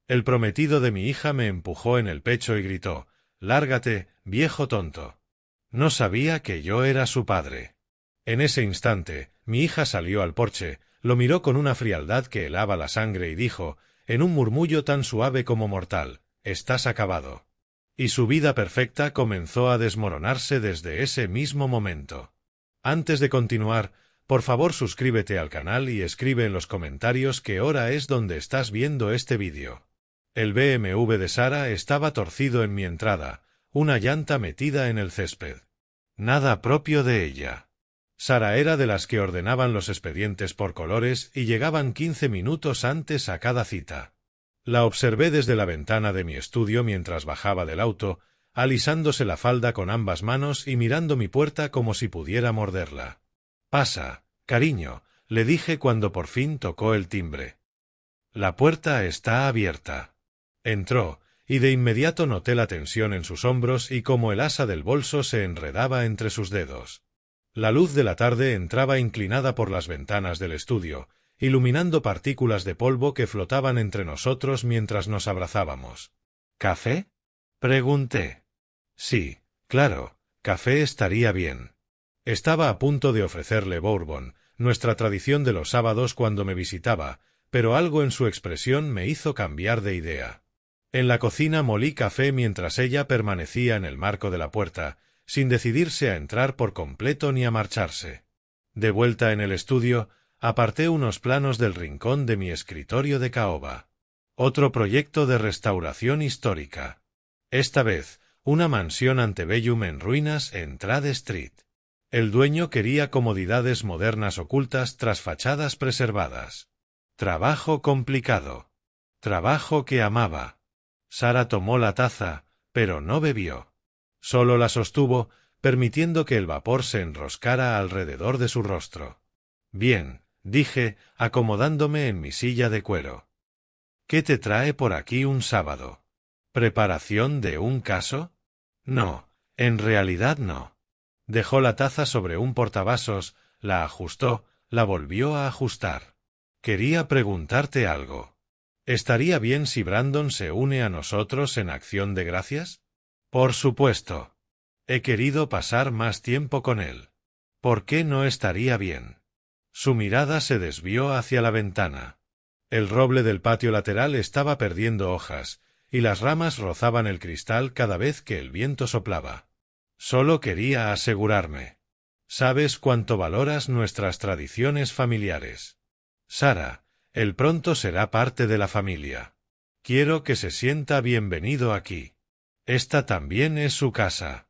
El prometido de mi hija me empujó en el pecho y gritó: «Lárgate, viejo tonto». No sabía que yo era su padre. En ese instante, mi hija salió al porche, lo miró con una frialdad que helaba la sangre y dijo, en un murmullo tan suave como mortal: «Estás acabado». Y su vida perfecta comenzó a desmoronarse desde ese mismo momento. Antes de continuar, por favor suscríbete al canal y escribe en los comentarios qué hora es donde estás viendo este vídeo. El BMW de Sara estaba torcido en mi entrada, una llanta metida en el césped. Nada propio de ella. Sara era de las que ordenaban los expedientes por colores y llegaban 15 minutos antes a cada cita. La observé desde la ventana de mi estudio mientras bajaba del auto, alisándose la falda con ambas manos y mirando mi puerta como si pudiera morderla. «Pasa, cariño», le dije cuando por fin tocó el timbre. «La puerta está abierta». Entró, y de inmediato noté la tensión en sus hombros y cómo el asa del bolso se enredaba entre sus dedos. La luz de la tarde entraba inclinada por las ventanas del estudio, iluminando partículas de polvo que flotaban entre nosotros mientras nos abrazábamos. «¿Café?», pregunté. «Sí, claro, café estaría bien». Estaba a punto de ofrecerle bourbon, nuestra tradición de los sábados cuando me visitaba, pero algo en su expresión me hizo cambiar de idea. En la cocina molí café mientras ella permanecía en el marco de la puerta, sin decidirse a entrar por completo ni a marcharse. De vuelta en el estudio, aparté unos planos del rincón de mi escritorio de caoba. Otro proyecto de restauración histórica. Esta vez, una mansión antebellum en ruinas en Trade Street. El dueño quería comodidades modernas ocultas tras fachadas preservadas. Trabajo complicado. Trabajo que amaba. Sara tomó la taza, pero no bebió. Solo la sostuvo, permitiendo que el vapor se enroscara alrededor de su rostro. «Bien», dije, acomodándome en mi silla de cuero. «¿Qué te trae por aquí un sábado? ¿Preparación de un caso?» «No, en realidad no». Dejó la taza sobre un portavasos, la ajustó, la volvió a ajustar. «Quería preguntarte algo. ¿Estaría bien si Brandon se une a nosotros en acción de gracias?» «Por supuesto. He querido pasar más tiempo con él». «¿Por qué no estaría bien?» Su mirada se desvió hacia la ventana. El roble del patio lateral estaba perdiendo hojas, y las ramas rozaban el cristal cada vez que el viento soplaba. Solo quería asegurarme. «Sabes cuánto valoras nuestras tradiciones familiares. Sara, él pronto será parte de la familia. Quiero que se sienta bienvenido aquí. Esta también es su casa».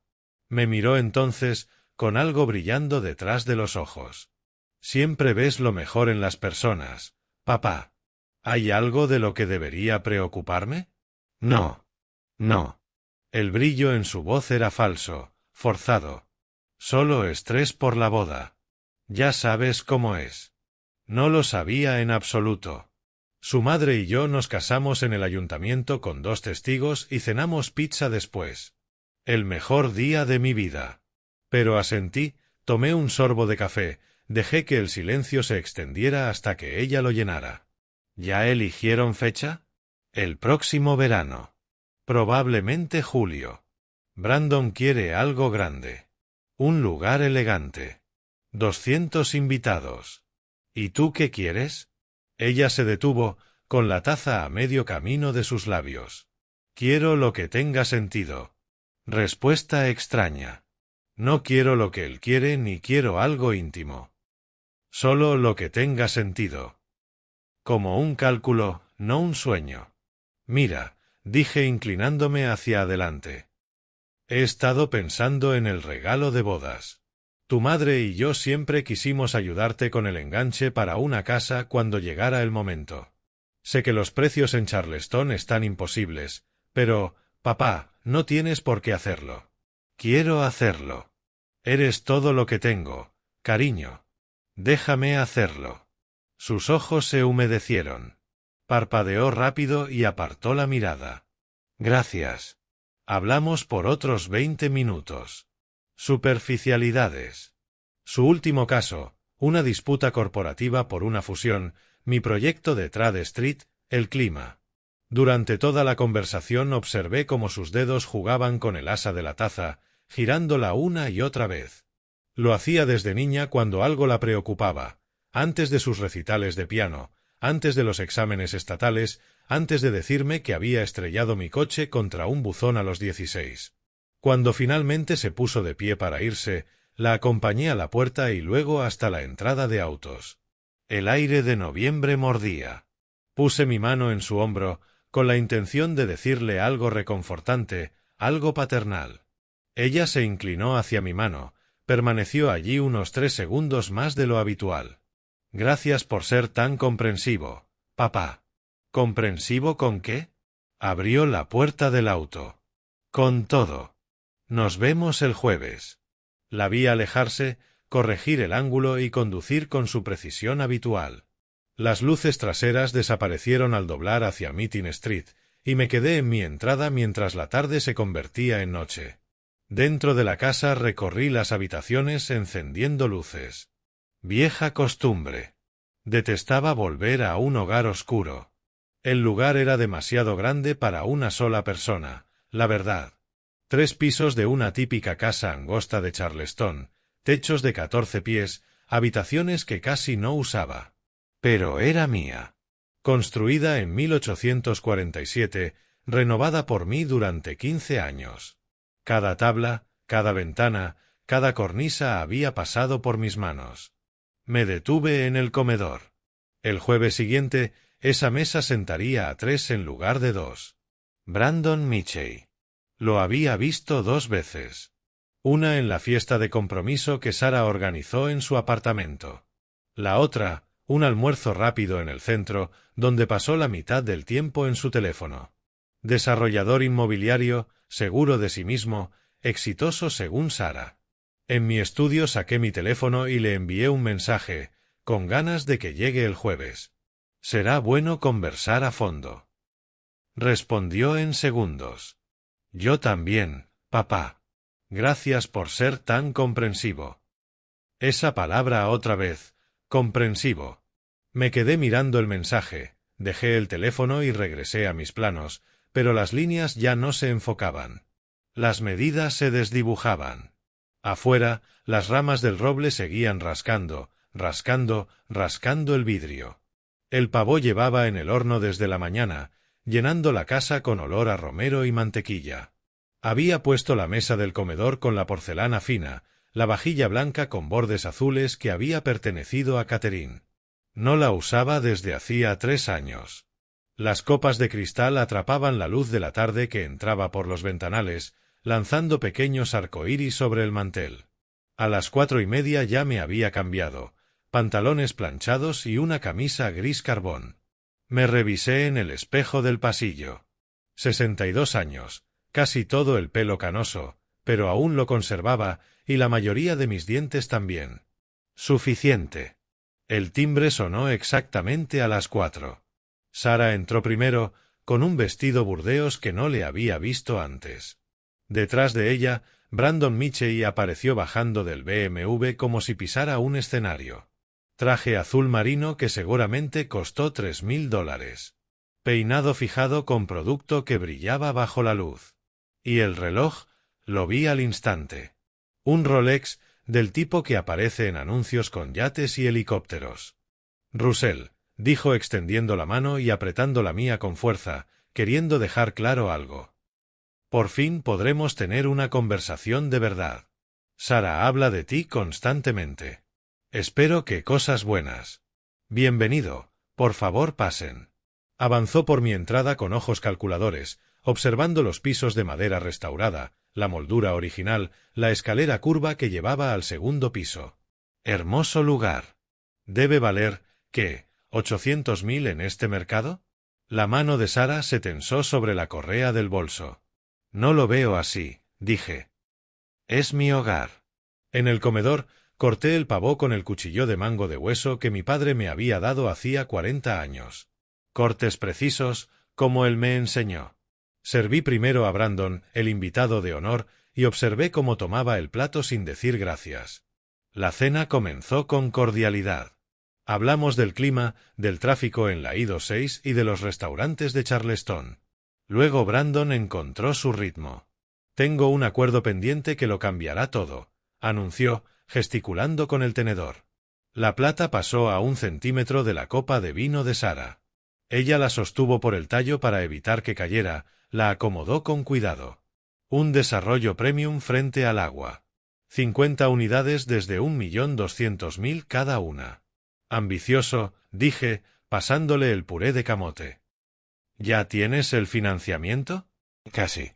Me miró entonces, con algo brillando detrás de los ojos. «Siempre ves lo mejor en las personas, papá. ¿Hay algo de lo que debería preocuparme?» «No. No». El brillo en su voz era falso, forzado. «Solo estrés por la boda. Ya sabes cómo es». No lo sabía en absoluto. Su madre y yo nos casamos en el ayuntamiento con 2 testigos y cenamos pizza después. El mejor día de mi vida. Pero asentí, tomé un sorbo de café, dejé que el silencio se extendiera hasta que ella lo llenara. ¿Ya eligieron fecha? El próximo verano. Probablemente julio. Brandon quiere algo grande. Un lugar elegante. 200 invitados. ¿Y tú qué quieres?» Ella se detuvo, con la taza a medio camino de sus labios. «Quiero lo que tenga sentido». Respuesta extraña. No quiero lo que él quiere ni quiero algo íntimo. Solo lo que tenga sentido. Como un cálculo, no un sueño. «Mira», dije inclinándome hacia adelante. «He estado pensando en el regalo de bodas. Tu madre y yo siempre quisimos ayudarte con el enganche para una casa cuando llegara el momento. Sé que los precios en Charleston están imposibles, pero, papá, no tienes por qué hacerlo. Quiero hacerlo. Eres todo lo que tengo, cariño. Déjame hacerlo». Sus ojos se humedecieron. Parpadeó rápido y apartó la mirada. «Gracias». Hablamos por otros 20 minutos. Superficialidades. Su último caso, una disputa corporativa por una fusión, mi proyecto de Trade Street, el clima. Durante toda la conversación observé cómo sus dedos jugaban con el asa de la taza, girándola una y otra vez. Lo hacía desde niña cuando algo la preocupaba, antes de sus recitales de piano, antes de los exámenes estatales, antes de decirme que había estrellado mi coche contra un buzón a los 16. Cuando finalmente se puso de pie para irse, la acompañé a la puerta y luego hasta la entrada de autos. El aire de noviembre mordía. Puse mi mano en su hombro, con la intención de decirle algo reconfortante, algo paternal. Ella se inclinó hacia mi mano, permaneció allí unos 3 segundos más de lo habitual. Gracias por ser tan comprensivo, papá. ¿Comprensivo con qué? Abrió la puerta del auto. Con todo. Nos vemos el jueves. La vi alejarse, corregir el ángulo y conducir con su precisión habitual. Las luces traseras desaparecieron al doblar hacia Meeting Street, y me quedé en mi entrada mientras la tarde se convertía en noche. Dentro de la casa recorrí las habitaciones encendiendo luces. Vieja costumbre. Detestaba volver a un hogar oscuro. El lugar era demasiado grande para una sola persona, la verdad. 3 pisos de una típica casa angosta de Charleston, techos de 14 pies, habitaciones que casi no usaba. Pero era mía. Construida en 1847, renovada por mí durante 15 años. Cada tabla, cada ventana, cada cornisa había pasado por mis manos. Me detuve en el comedor. El jueves siguiente, esa mesa sentaría a 3 en lugar de 2. Brandon Mitchell. Lo había visto 2 veces. Una en la fiesta de compromiso que Sara organizó en su apartamento. La otra, un almuerzo rápido en el centro, donde pasó la mitad del tiempo en su teléfono. Desarrollador inmobiliario, seguro de sí mismo, exitoso según Sara. En mi estudio saqué mi teléfono y le envié un mensaje, con ganas de que llegue el jueves. Será bueno conversar a fondo. Respondió en segundos. Yo también, papá. Gracias por ser tan comprensivo. Esa palabra otra vez, comprensivo. Me quedé mirando el mensaje, dejé el teléfono y regresé a mis planos, pero las líneas ya no se enfocaban. Las medidas se desdibujaban. Afuera, las ramas del roble seguían rascando, rascando el vidrio. El pavó llevaba en el horno desde la mañana, llenando la casa con olor a romero y mantequilla. Había puesto la mesa del comedor con la porcelana fina, la vajilla blanca con bordes azules que había pertenecido a Catherine. No la usaba desde hacía 3 años. Las copas de cristal atrapaban la luz de la tarde que entraba por los ventanales, lanzando pequeños arcoíris sobre el mantel. A las 4:30 ya me había cambiado, pantalones planchados y una camisa gris carbón. Me revisé en el espejo del pasillo. 62 años, casi todo el pelo canoso, pero aún lo conservaba, y la mayoría de mis dientes también. Suficiente. El timbre sonó exactamente a las 4. Sara entró primero, con un vestido burdeos que no le había visto antes. Detrás de ella, Brandon Mitchell apareció bajando del BMW como si pisara un escenario. Traje azul marino que seguramente costó $3.000. Peinado fijado con producto que brillaba bajo la luz. Y el reloj, lo vi al instante. Un Rolex, del tipo que aparece en anuncios con yates y helicópteros. Russell, dijo extendiendo la mano y apretando la mía con fuerza, queriendo dejar claro algo. Por fin podremos tener una conversación de verdad. Sara habla de ti constantemente. Espero que cosas buenas. Bienvenido, por favor pasen. Avanzó por mi entrada con ojos calculadores, observando los pisos de madera restaurada, la moldura original, la escalera curva que llevaba al segundo piso. Hermoso lugar. ¿Debe valer, qué, 800.000 en este mercado? La mano de Sara se tensó sobre la correa del bolso. No lo veo así, dije. Es mi hogar. En el comedor, corté el pavó con el cuchillo de mango de hueso que mi padre me había dado hacía 40 años. Cortes precisos, como él me enseñó. Serví primero a Brandon, el invitado de honor, y observé cómo tomaba el plato sin decir gracias. La cena comenzó con cordialidad. Hablamos del clima, del tráfico en la I-26 y de los restaurantes de Charleston. Luego Brandon encontró su ritmo. «Tengo un acuerdo pendiente que lo cambiará todo», anunció, gesticulando con el tenedor. La plata pasó a 1 centímetro de la copa de vino de Sara. Ella la sostuvo por el tallo para evitar que cayera, la acomodó con cuidado. Un desarrollo premium frente al agua. 50 unidades desde 1.200.000 cada una. Ambicioso, dije, pasándole el puré de camote. ¿Ya tienes el financiamiento? Casi.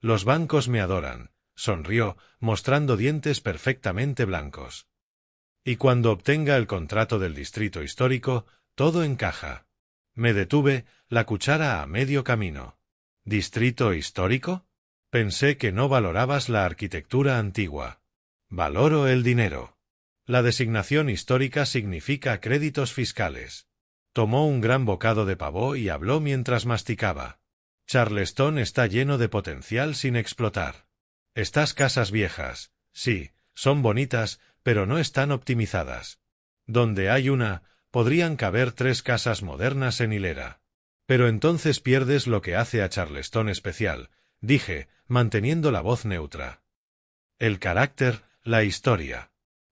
Los bancos me adoran, sonrió, mostrando dientes perfectamente blancos. Y cuando obtenga el contrato del distrito histórico, todo encaja. Me detuve, la cuchara a medio camino. ¿Distrito histórico? Pensé que no valorabas la arquitectura antigua. Valoro el dinero. La designación histórica significa créditos fiscales. Tomó un gran bocado de pavó y habló mientras masticaba. Charleston está lleno de potencial sin explotar. Estas casas viejas, sí, son bonitas, pero no están optimizadas. Donde hay una, podrían caber 3 casas modernas en hilera. Pero entonces pierdes lo que hace a Charleston especial, dije, manteniendo la voz neutra. El carácter, la historia.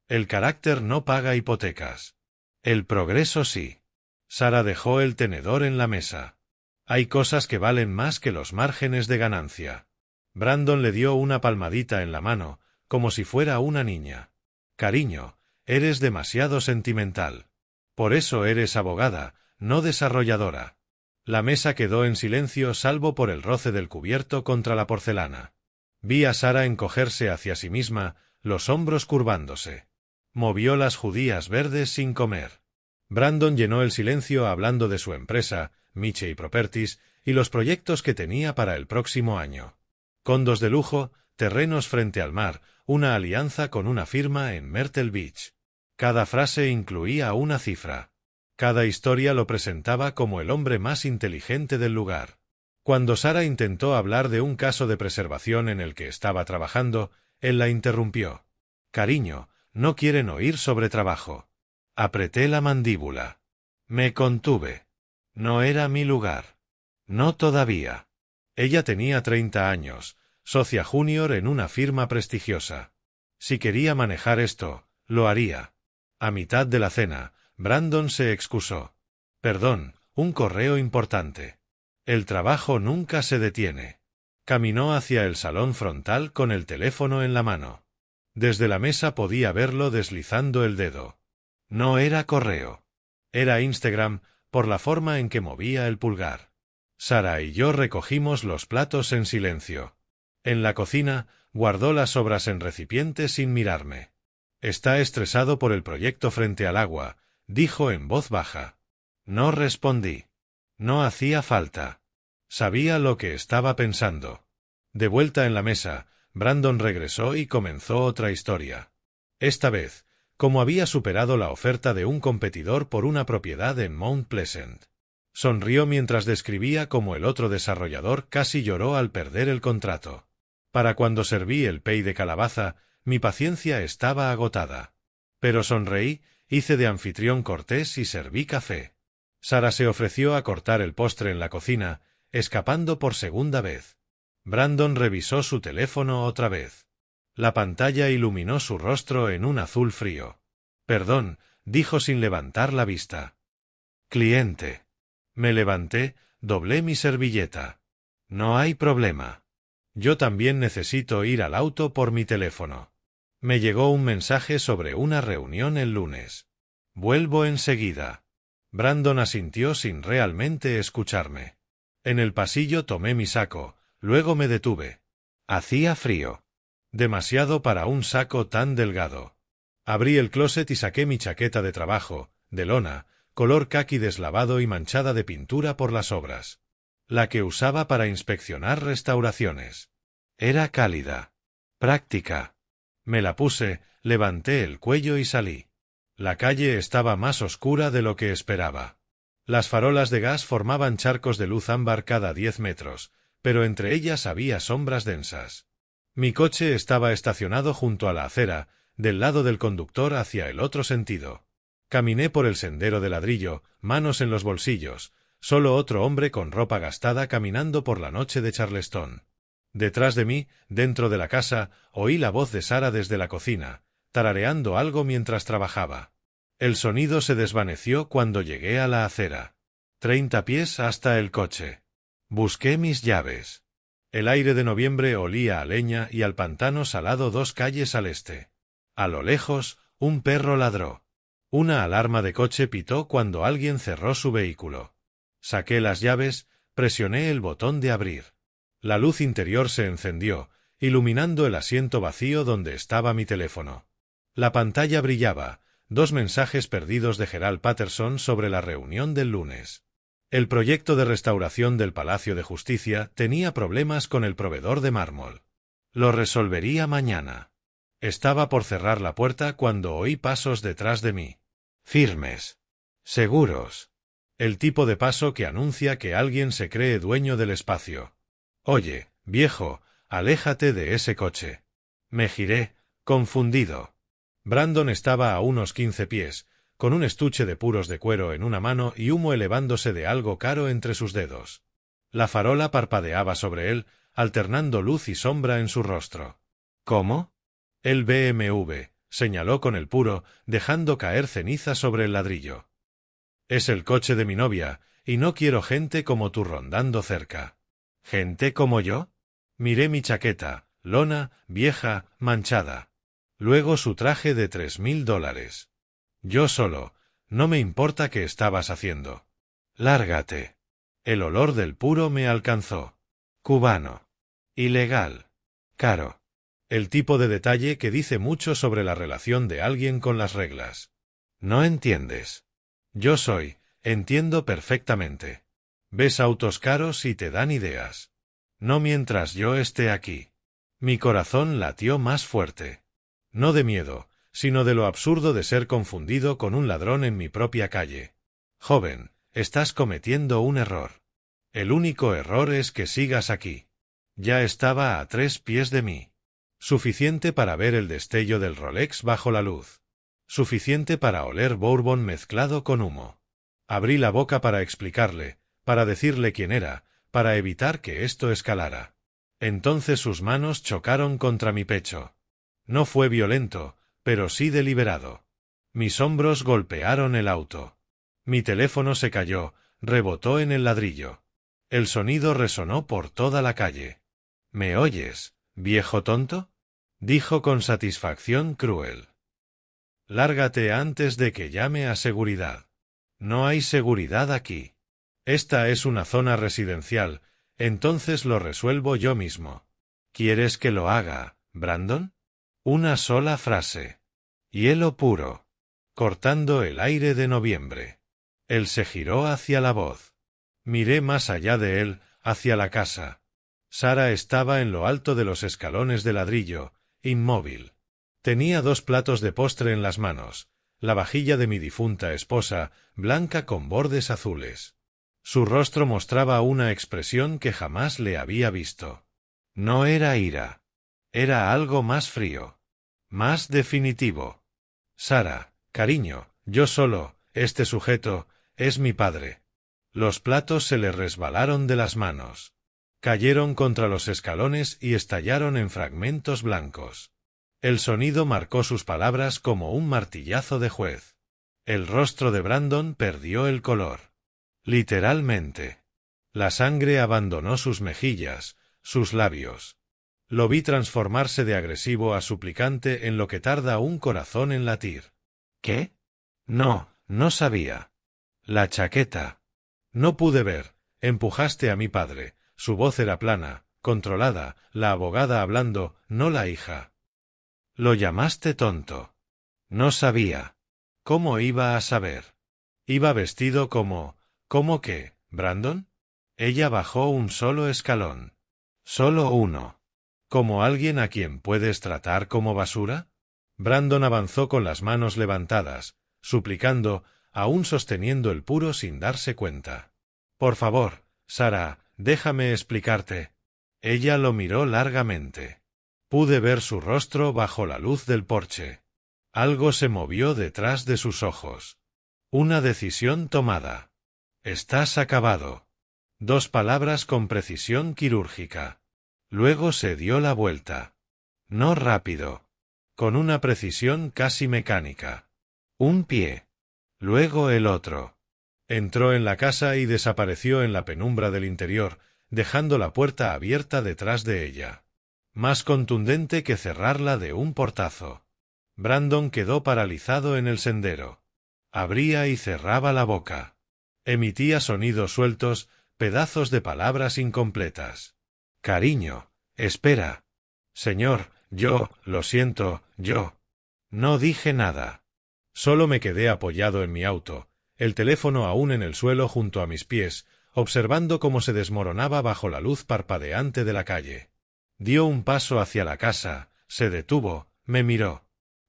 El carácter no paga hipotecas. El progreso sí. Sara dejó el tenedor en la mesa. Hay cosas que valen más que los márgenes de ganancia. Brandon le dio una palmadita en la mano, como si fuera una niña. Cariño, eres demasiado sentimental. Por eso eres abogada, no desarrolladora. La mesa quedó en silencio salvo por el roce del cubierto contra la porcelana. Vi a Sara encogerse hacia sí misma, los hombros curvándose. Movió las judías verdes sin comer. Brandon llenó el silencio hablando de su empresa, Miche y Properties, y los proyectos que tenía para el próximo año. Condos de lujo, terrenos frente al mar, una alianza con una firma en Myrtle Beach. Cada frase incluía una cifra. Cada historia lo presentaba como el hombre más inteligente del lugar. Cuando Sara intentó hablar de un caso de preservación en el que estaba trabajando, él la interrumpió. Cariño, no quieren oír sobre trabajo. Apreté la mandíbula. Me contuve. No era mi lugar. No todavía. Ella tenía 30 años, socia junior en una firma prestigiosa. Si quería manejar esto, lo haría. A mitad de la cena, Brandon se excusó. Perdón, un correo importante. El trabajo nunca se detiene. Caminó hacia el salón frontal con el teléfono en la mano. Desde la mesa podía verlo deslizando el dedo. No era correo. Era Instagram, por la forma en que movía el pulgar. Sara y yo recogimos los platos en silencio. En la cocina, guardó las sobras en recipiente sin mirarme. Está estresado por el proyecto frente al agua, dijo en voz baja. No respondí. No hacía falta. Sabía lo que estaba pensando. De vuelta en la mesa, Brandon regresó y comenzó otra historia. Esta vez, como había superado la oferta de un competidor por una propiedad en Mount Pleasant. Sonrió mientras describía cómo el otro desarrollador casi lloró al perder el contrato. Para cuando serví el pay de calabaza, mi paciencia estaba agotada. Pero sonreí, hice de anfitrión cortés y serví café. Sara se ofreció a cortar el postre en la cocina, escapando por segunda vez. Brandon revisó su teléfono otra vez. La pantalla iluminó su rostro en un azul frío. Perdón, dijo sin levantar la vista. Cliente. Me levanté, doblé mi servilleta. No hay problema. Yo también necesito ir al auto por mi teléfono. Me llegó un mensaje sobre una reunión el lunes. Vuelvo enseguida. Brandon asintió sin realmente escucharme. En el pasillo tomé mi saco, luego me detuve. Hacía frío. Demasiado para un saco tan delgado. Abrí el closet y saqué mi chaqueta de trabajo, de lona, color caqui deslavado y manchada de pintura por las obras. La que usaba para inspeccionar restauraciones. Era cálida. Práctica. Me la puse, levanté el cuello y salí. La calle estaba más oscura de lo que esperaba. Las farolas de gas formaban charcos de luz ámbar cada 10 metros, pero entre ellas había sombras densas. Mi coche estaba estacionado junto a la acera, del lado del conductor hacia el otro sentido. Caminé por el sendero de ladrillo, manos en los bolsillos, solo otro hombre con ropa gastada caminando por la noche de Charleston. Detrás de mí, dentro de la casa, oí la voz de Sara desde la cocina, tarareando algo mientras trabajaba. El sonido se desvaneció cuando llegué a la acera. 30 pies hasta el coche. Busqué mis llaves. El aire de noviembre olía a leña y al pantano salado 2 calles al este. A lo lejos, un perro ladró. Una alarma de coche pitó cuando alguien cerró su vehículo. Saqué las llaves, presioné el botón de abrir. La luz interior se encendió, iluminando el asiento vacío donde estaba mi teléfono. La pantalla brillaba, 2 mensajes perdidos de Gerald Patterson sobre la reunión del lunes. El proyecto de restauración del Palacio de Justicia tenía problemas con el proveedor de mármol. Lo resolvería mañana. Estaba por cerrar la puerta cuando oí pasos detrás de mí. Firmes. Seguros. El tipo de paso que anuncia que alguien se cree dueño del espacio. Oye, viejo, aléjate de ese coche. Me giré, confundido. Brandon estaba a unos 15 pies, con un estuche de puros de cuero en una mano y humo elevándose de algo caro entre sus dedos. La farola parpadeaba sobre él, alternando luz y sombra en su rostro. ¿Cómo? El BMW, señaló con el puro, dejando caer ceniza sobre el ladrillo. Es el coche de mi novia, y no quiero gente como tú rondando cerca. ¿Gente como yo? Miré mi chaqueta, lona, vieja, manchada. Luego su traje de $3.000. Yo solo, no me importa qué estabas haciendo. Lárgate. El olor del puro me alcanzó. Cubano. Ilegal. Caro. El tipo de detalle que dice mucho sobre la relación de alguien con las reglas. No entiendes. Yo entiendo perfectamente. Ves autos caros y te dan ideas. No mientras yo esté aquí. Mi corazón latió más fuerte. No de miedo, sino de lo absurdo de ser confundido con un ladrón en mi propia calle. Joven, estás cometiendo un error. El único error es que sigas aquí. Ya estaba a 3 pies de mí. Suficiente para ver el destello del Rolex bajo la luz. Suficiente para oler bourbon mezclado con humo. Abrí la boca para explicarle, para decirle quién era, para evitar que esto escalara. Entonces sus manos chocaron contra mi pecho. No fue violento, pero sí deliberado. Mis hombros golpearon el auto. Mi teléfono se cayó, rebotó en el ladrillo. El sonido resonó por toda la calle. ¿Me oyes, viejo tonto? Dijo con satisfacción cruel. Lárgate antes de que llame a seguridad. No hay seguridad aquí. Esta es una zona residencial, entonces lo resuelvo yo mismo. ¿Quieres que lo haga, Brandon? Una sola frase. Hielo puro. Cortando el aire de noviembre. Él se giró hacia la voz. Miré más allá de él, hacia la casa. Sara estaba en lo alto de los escalones de ladrillo, inmóvil. Tenía 2 platos de postre en las manos, la vajilla de mi difunta esposa, blanca con bordes azules. Su rostro mostraba una expresión que jamás le había visto. No era ira. Era algo más frío. Más definitivo. Sara, cariño, yo solo, este sujeto, es mi padre. Los platos se le resbalaron de las manos. Cayeron contra los escalones y estallaron en fragmentos blancos. El sonido marcó sus palabras como un martillazo de juez. El rostro de Brandon perdió el color. Literalmente. La sangre abandonó sus mejillas, sus labios. Lo vi transformarse de agresivo a suplicante en lo que tarda un corazón en latir. ¿Qué? No, no sabía. La chaqueta. No pude ver. Empujaste a mi padre. Su voz era plana, controlada, la abogada hablando, no la hija. Lo llamaste tonto. No sabía. ¿Cómo iba a saber? Iba vestido como... ¿Cómo qué, Brandon? Ella bajó un solo escalón. Solo uno. ¿Como alguien a quien puedes tratar como basura? Brandon avanzó con las manos levantadas, suplicando, aún sosteniendo el puro sin darse cuenta. Por favor, Sara, déjame explicarte. Ella lo miró largamente. Pude ver su rostro bajo la luz del porche. Algo se movió detrás de sus ojos. Una decisión tomada. Estás acabado. 2 palabras con precisión quirúrgica. Luego se dio la vuelta. No rápido. Con una precisión casi mecánica. Un pie. Luego el otro. Entró en la casa y desapareció en la penumbra del interior, dejando la puerta abierta detrás de ella. Más contundente que cerrarla de un portazo. Brandon quedó paralizado en el sendero. Abría y cerraba la boca. Emitía sonidos sueltos, pedazos de palabras incompletas. Cariño, espera. Señor, lo siento, yo. No dije nada. Solo me quedé apoyado en mi auto, el teléfono aún en el suelo junto a mis pies, observando cómo se desmoronaba bajo la luz parpadeante de la calle. Dio un paso hacia la casa, se detuvo, me miró.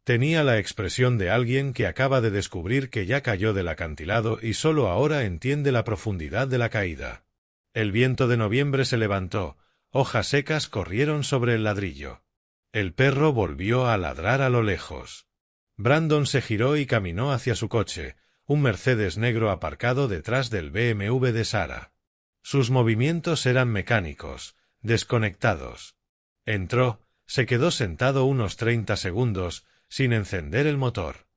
Tenía la expresión de alguien que acaba de descubrir que ya cayó del acantilado y solo ahora entiende la profundidad de la caída. El viento de noviembre se levantó, hojas secas corrieron sobre el ladrillo. El perro volvió a ladrar a lo lejos. Brandon se giró y caminó hacia su coche, un Mercedes negro aparcado detrás del BMW de Sara. Sus movimientos eran mecánicos, desconectados. Entró, se quedó sentado unos 30 segundos, sin encender el motor.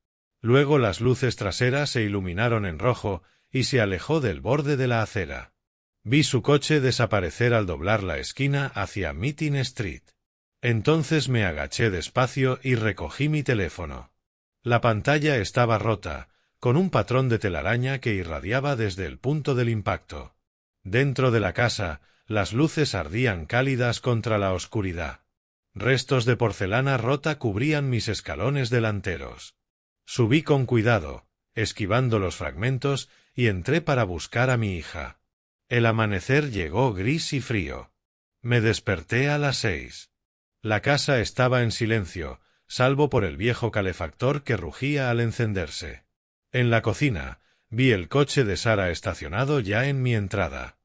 Luego las luces traseras se iluminaron en rojo y se alejó del borde de la acera. Vi su coche desaparecer al doblar la esquina hacia Meeting Street. Entonces me agaché despacio y recogí mi teléfono. La pantalla estaba rota, con un patrón de telaraña que irradiaba desde el punto del impacto. Dentro de la casa, las luces ardían cálidas contra la oscuridad. Restos de porcelana rota cubrían mis escalones delanteros. Subí con cuidado, esquivando los fragmentos, y entré para buscar a mi hija. El amanecer llegó gris y frío. Me desperté a las 6. La casa estaba en silencio, salvo por el viejo calefactor que rugía al encenderse. En la cocina, vi el coche de Sara estacionado ya en mi entrada.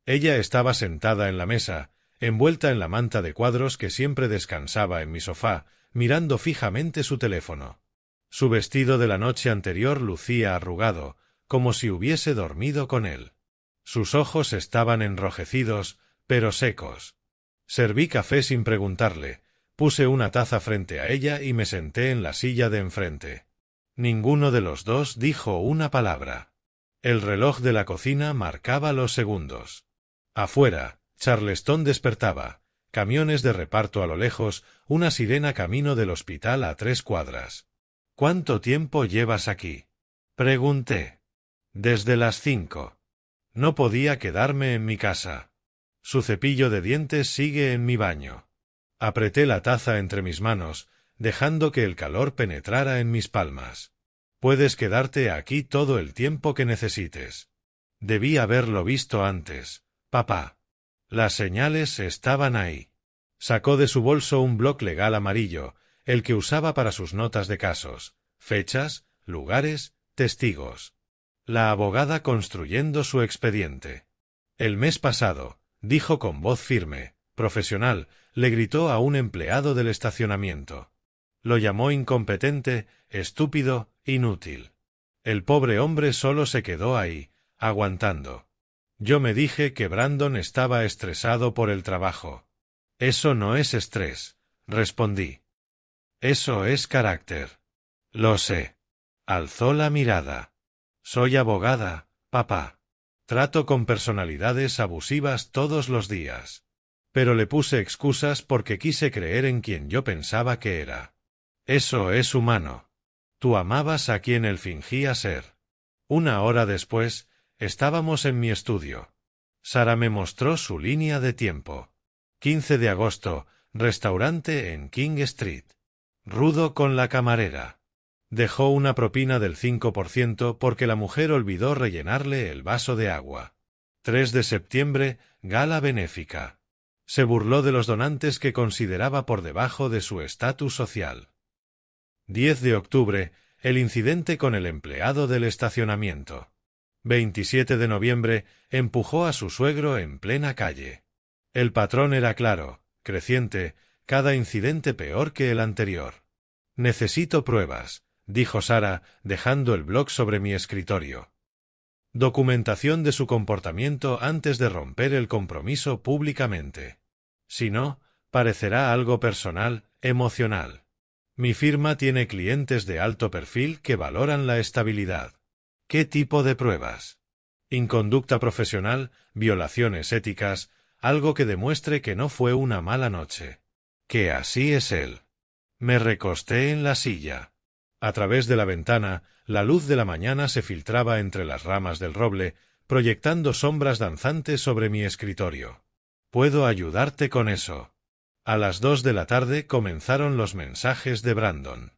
Ella estaba sentada en la mesa, envuelta en la manta de cuadros que siempre descansaba en mi sofá, mirando fijamente su teléfono. Su vestido de la noche anterior lucía arrugado, como si hubiese dormido con él. Sus ojos estaban enrojecidos, pero secos. Serví café sin preguntarle, puse una taza frente a ella y me senté en la silla de enfrente. Ninguno de los dos dijo una palabra. El reloj de la cocina marcaba los segundos. Afuera, Charleston despertaba, camiones de reparto a lo lejos, una sirena camino del hospital a 3 cuadras. ¿Cuánto tiempo llevas aquí? Pregunté. Desde las 5. No podía quedarme en mi casa. Su cepillo de dientes sigue en mi baño. Apreté la taza entre mis manos, dejando que el calor penetrara en mis palmas. Puedes quedarte aquí todo el tiempo que necesites. Debí haberlo visto antes, papá. Las señales estaban ahí. Sacó de su bolso un bloc legal amarillo, el que usaba para sus notas de casos, fechas, lugares, testigos. La abogada construyendo su expediente. El mes pasado, dijo con voz firme, profesional, le gritó a un empleado del estacionamiento. Lo llamó incompetente, estúpido, inútil. El pobre hombre solo se quedó ahí, aguantando. Yo me dije que Brandon estaba estresado por el trabajo. Eso no es estrés, respondí. Eso es carácter. Lo sé. Alzó la mirada. Soy abogada, papá. Trato con personalidades abusivas todos los días. Pero le puse excusas porque quise creer en quien yo pensaba que era. Eso es humano. Tú amabas a quien él fingía ser. 1 hora después, estábamos en mi estudio. Sara me mostró su línea de tiempo. 15 de agosto, restaurante en King Street. Rudo con la camarera. Dejó una propina del 5% porque la mujer olvidó rellenarle el vaso de agua. 3 de septiembre, gala benéfica. Se burló de los donantes que consideraba por debajo de su estatus social. 10 de octubre, el incidente con el empleado del estacionamiento. 27 de noviembre, empujó a su suegro en plena calle. El patrón era claro, creciente, cada incidente peor que el anterior. Necesito pruebas, dijo Sara, dejando el blog sobre mi escritorio. Documentación de su comportamiento antes de romper el compromiso públicamente. Si no, parecerá algo personal, emocional. Mi firma tiene clientes de alto perfil que valoran la estabilidad. ¿Qué tipo de pruebas? Inconducta profesional, violaciones éticas, algo que demuestre que no fue una mala noche. Que así es él. Me recosté en la silla. A través de la ventana, la luz de la mañana se filtraba entre las ramas del roble, proyectando sombras danzantes sobre mi escritorio. Puedo ayudarte con eso. A las 2 de la tarde comenzaron los mensajes de Brandon.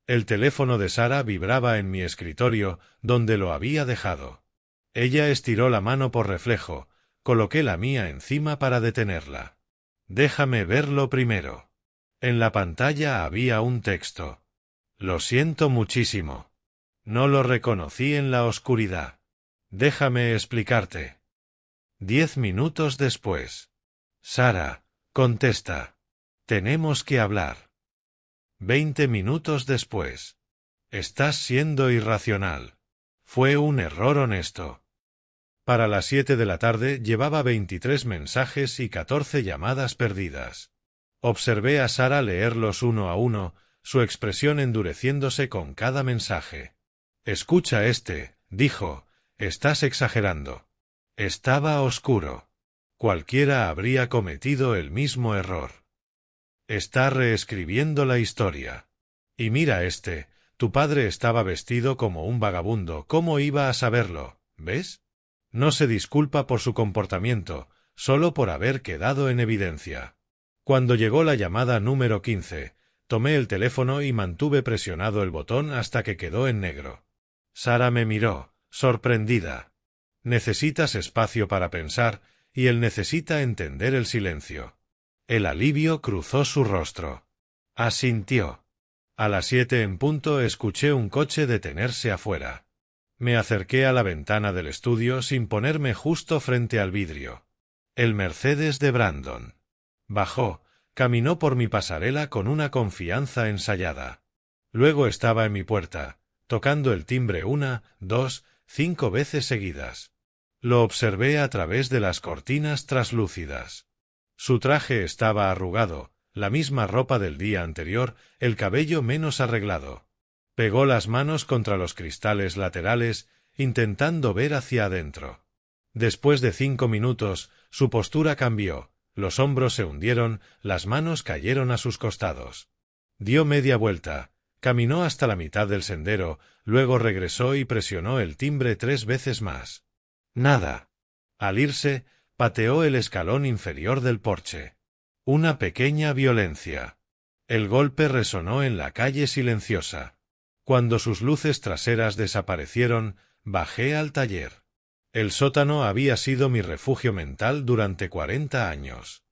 El teléfono de Sara vibraba en mi escritorio, donde lo había dejado. Ella estiró la mano por reflejo, coloqué la mía encima para detenerla. Déjame verlo primero. En la pantalla había un texto. Lo siento muchísimo. No lo reconocí en la oscuridad. Déjame explicarte. 10 minutos después. Sara, contesta. Tenemos que hablar. 20 minutos después. Estás siendo irracional. Fue un error honesto. Para las 7 de la tarde llevaba 23 mensajes y 14 llamadas perdidas. Observé a Sara leerlos uno a uno, su expresión endureciéndose con cada mensaje. Escucha dijo, estás exagerando. Estaba oscuro. Cualquiera habría cometido el mismo error. Está reescribiendo la historia. Y mira tu padre estaba vestido como un vagabundo, ¿cómo iba a saberlo? ¿Ves? No se disculpa por su comportamiento, solo por haber quedado en evidencia. Cuando llegó la llamada número 15, tomé el teléfono y mantuve presionado el botón hasta que quedó en negro. Sara me miró, sorprendida. Necesitas espacio para pensar, y él necesita entender el silencio. El alivio cruzó su rostro. Asintió. A las 7 en punto escuché un coche detenerse afuera. Me acerqué a la ventana del estudio sin ponerme justo frente al vidrio. El Mercedes de Brandon. Bajó, caminó por mi pasarela con una confianza ensayada. Luego estaba en mi puerta, tocando el timbre 1, 2, 5 veces seguidas. Lo observé a través de las cortinas traslúcidas. Su traje estaba arrugado, la misma ropa del día anterior, el cabello menos arreglado. Pegó las manos contra los cristales laterales, intentando ver hacia adentro. Después de 5 minutos, su postura cambió, los hombros se hundieron, las manos cayeron a sus costados. Dio media vuelta, caminó hasta la mitad del sendero, luego regresó y presionó el timbre 3 veces más. Nada. Al irse, pateó el escalón inferior del porche. Una pequeña violencia. El golpe resonó en la calle silenciosa. Cuando sus luces traseras desaparecieron, bajé al taller. El sótano había sido mi refugio mental durante 40 años.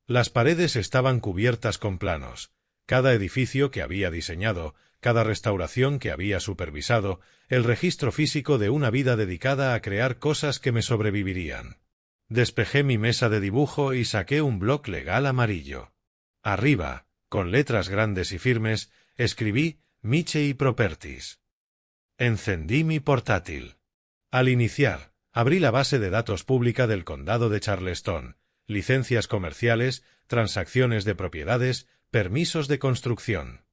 Las paredes estaban cubiertas con planos. Cada edificio que había diseñado, cada restauración que había supervisado, el registro físico de una vida dedicada a crear cosas que me sobrevivirían. Despejé mi mesa de dibujo y saqué un bloc legal amarillo. Arriba, con letras grandes y firmes, escribí Michey Properties. Encendí mi portátil. Al iniciar, abrí la base de datos pública del condado de Charleston, licencias comerciales, transacciones de propiedades, permisos de construcción.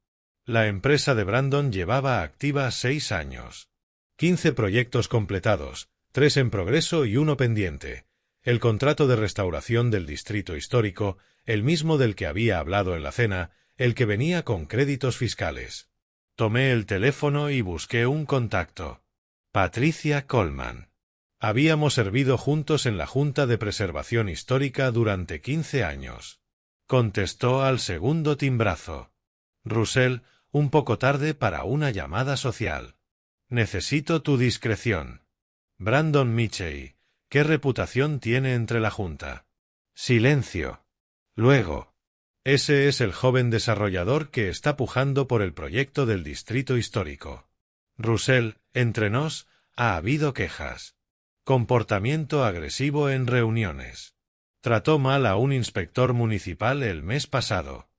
La empresa de Brandon llevaba activa 6 años. 15 proyectos completados, 3 en progreso y 1 pendiente. El contrato de restauración del distrito histórico, el mismo del que había hablado en la cena, el que venía con créditos fiscales. Tomé el teléfono y busqué un contacto. Patricia Coleman. Habíamos servido juntos en la Junta de Preservación Histórica durante 15 años. Contestó al segundo timbrazo. Russell, un poco tarde para una llamada social. Necesito tu discreción. Brandon Michey, ¿qué reputación tiene entre la Junta? Silencio. Luego. Ese es el joven desarrollador que está pujando por el proyecto del distrito histórico. Russell, entre nos, ha habido quejas. Comportamiento agresivo en reuniones. Trató mal a un inspector municipal el mes pasado.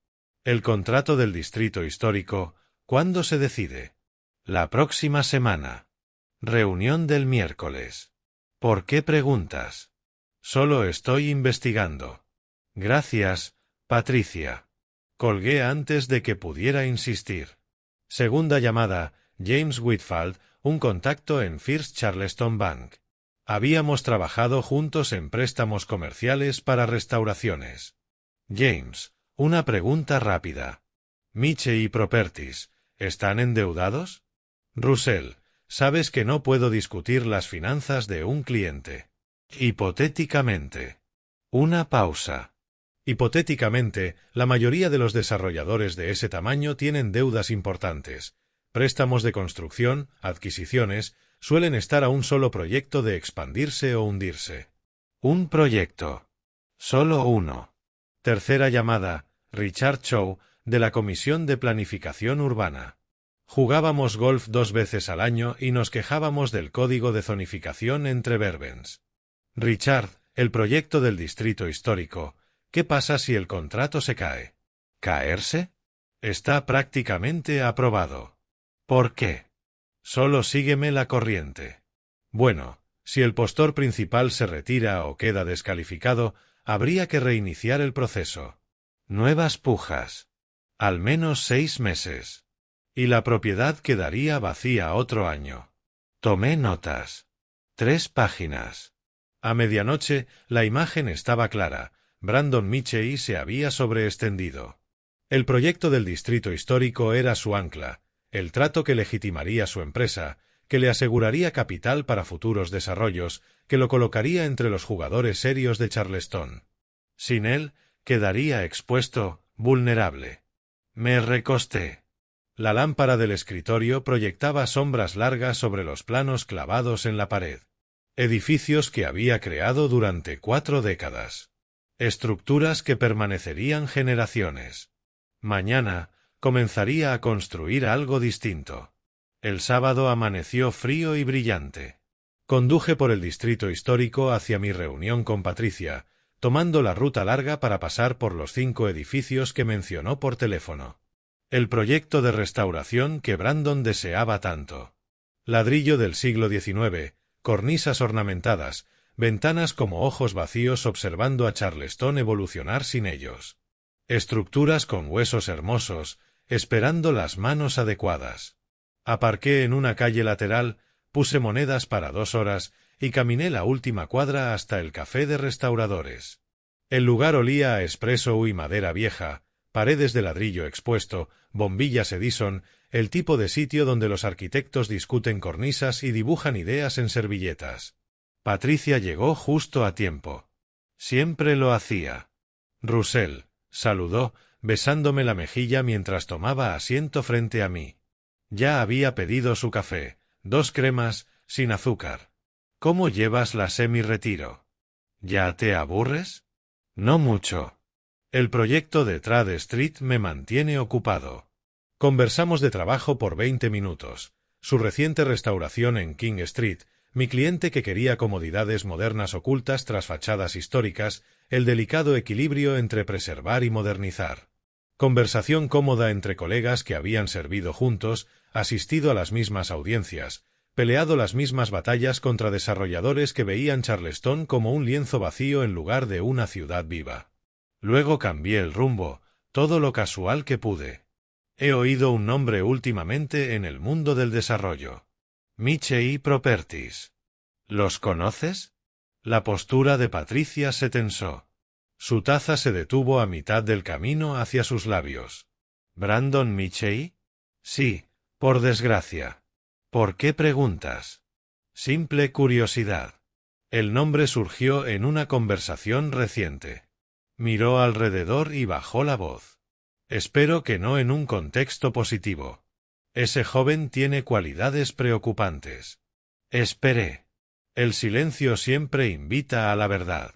El contrato del distrito histórico, ¿Cuándo se decide? La próxima semana. Reunión del miércoles. ¿Por qué preguntas? Solo estoy investigando. Gracias, Patricia. Colgué antes de que pudiera insistir. Segunda llamada, James Whitfield, un contacto en First Charleston Bank. Habíamos trabajado juntos en préstamos comerciales para restauraciones. James, una pregunta rápida. Michey Properties, ¿están endeudados? Russell, sabes que no puedo discutir las finanzas de un cliente. Hipotéticamente. Una pausa. Hipotéticamente, la mayoría de los desarrolladores de ese tamaño tienen deudas importantes. Préstamos de construcción, adquisiciones, suelen estar a un solo proyecto de expandirse o hundirse. Un proyecto. Solo uno. Tercera llamada, Richard Chow, de la Comisión de Planificación Urbana. Jugábamos golf 2 veces al año y nos quejábamos del código de zonificación entre Berbens. Richard, el proyecto del distrito histórico. ¿Qué pasa si el contrato se cae? ¿Caerse? Está prácticamente aprobado. ¿Por qué? Solo sígueme la corriente. Bueno, si el postor principal se retira o queda descalificado, habría que reiniciar el proceso. Nuevas pujas. Al menos 6 meses. Y la propiedad quedaría vacía otro año. Tomé notas. 3 páginas. A medianoche, la imagen estaba clara. Brandon Michey se había sobreextendido. El proyecto del distrito histórico era su ancla, el trato que legitimaría su empresa, que le aseguraría capital para futuros desarrollos, que lo colocaría entre los jugadores serios de Charleston. Sin él, quedaría expuesto, vulnerable. Me recosté. La lámpara del escritorio proyectaba sombras largas sobre los planos clavados en la pared. Edificios que había creado durante 4 décadas. Estructuras que permanecerían generaciones. Mañana, comenzaría a construir algo distinto. El sábado amaneció frío y brillante. Conduje por el distrito histórico hacia mi reunión con Patricia, tomando la ruta larga para pasar por los 5 edificios que mencionó por teléfono. El proyecto de restauración que Brandon deseaba tanto. Ladrillo del siglo XIX, cornisas ornamentadas, ventanas como ojos vacíos observando a Charleston evolucionar sin ellos. Estructuras con huesos hermosos, esperando las manos adecuadas. Aparqué en una calle lateral, puse monedas para 2 horas y caminé la última cuadra hasta el café de restauradores. El lugar olía a espresso y madera vieja, paredes de ladrillo expuesto, bombillas Edison, el tipo de sitio donde los arquitectos discuten cornisas y dibujan ideas en servilletas. Patricia llegó justo a tiempo. Siempre lo hacía. Russell, saludó, besándome la mejilla mientras tomaba asiento frente a mí. Ya había pedido su café, 2 cremas, sin azúcar. ¿Cómo llevas la semi-retiro? ¿Ya te aburres? No mucho. El proyecto de Trade Street me mantiene ocupado. Conversamos de trabajo por 20 minutos. Su reciente restauración en King Street, mi cliente que quería comodidades modernas ocultas tras fachadas históricas, el delicado equilibrio entre preservar y modernizar. Conversación cómoda entre colegas que habían servido juntos, asistido a las mismas audiencias, peleado las mismas batallas contra desarrolladores que veían Charleston como un lienzo vacío en lugar de una ciudad viva. Luego cambié el rumbo, todo lo casual que pude. He oído un nombre últimamente en el mundo del desarrollo. Michey Properties. ¿Los conoces? La postura de Patricia se tensó. Su taza se detuvo a mitad del camino hacia sus labios. ¿Brandon Michey? Sí, por desgracia. ¿Por qué preguntas? Simple curiosidad. El nombre surgió en una conversación reciente. Miró alrededor y bajó la voz. Espero que no en un contexto positivo. Ese joven tiene cualidades preocupantes. Esperé. El silencio siempre invita a la verdad.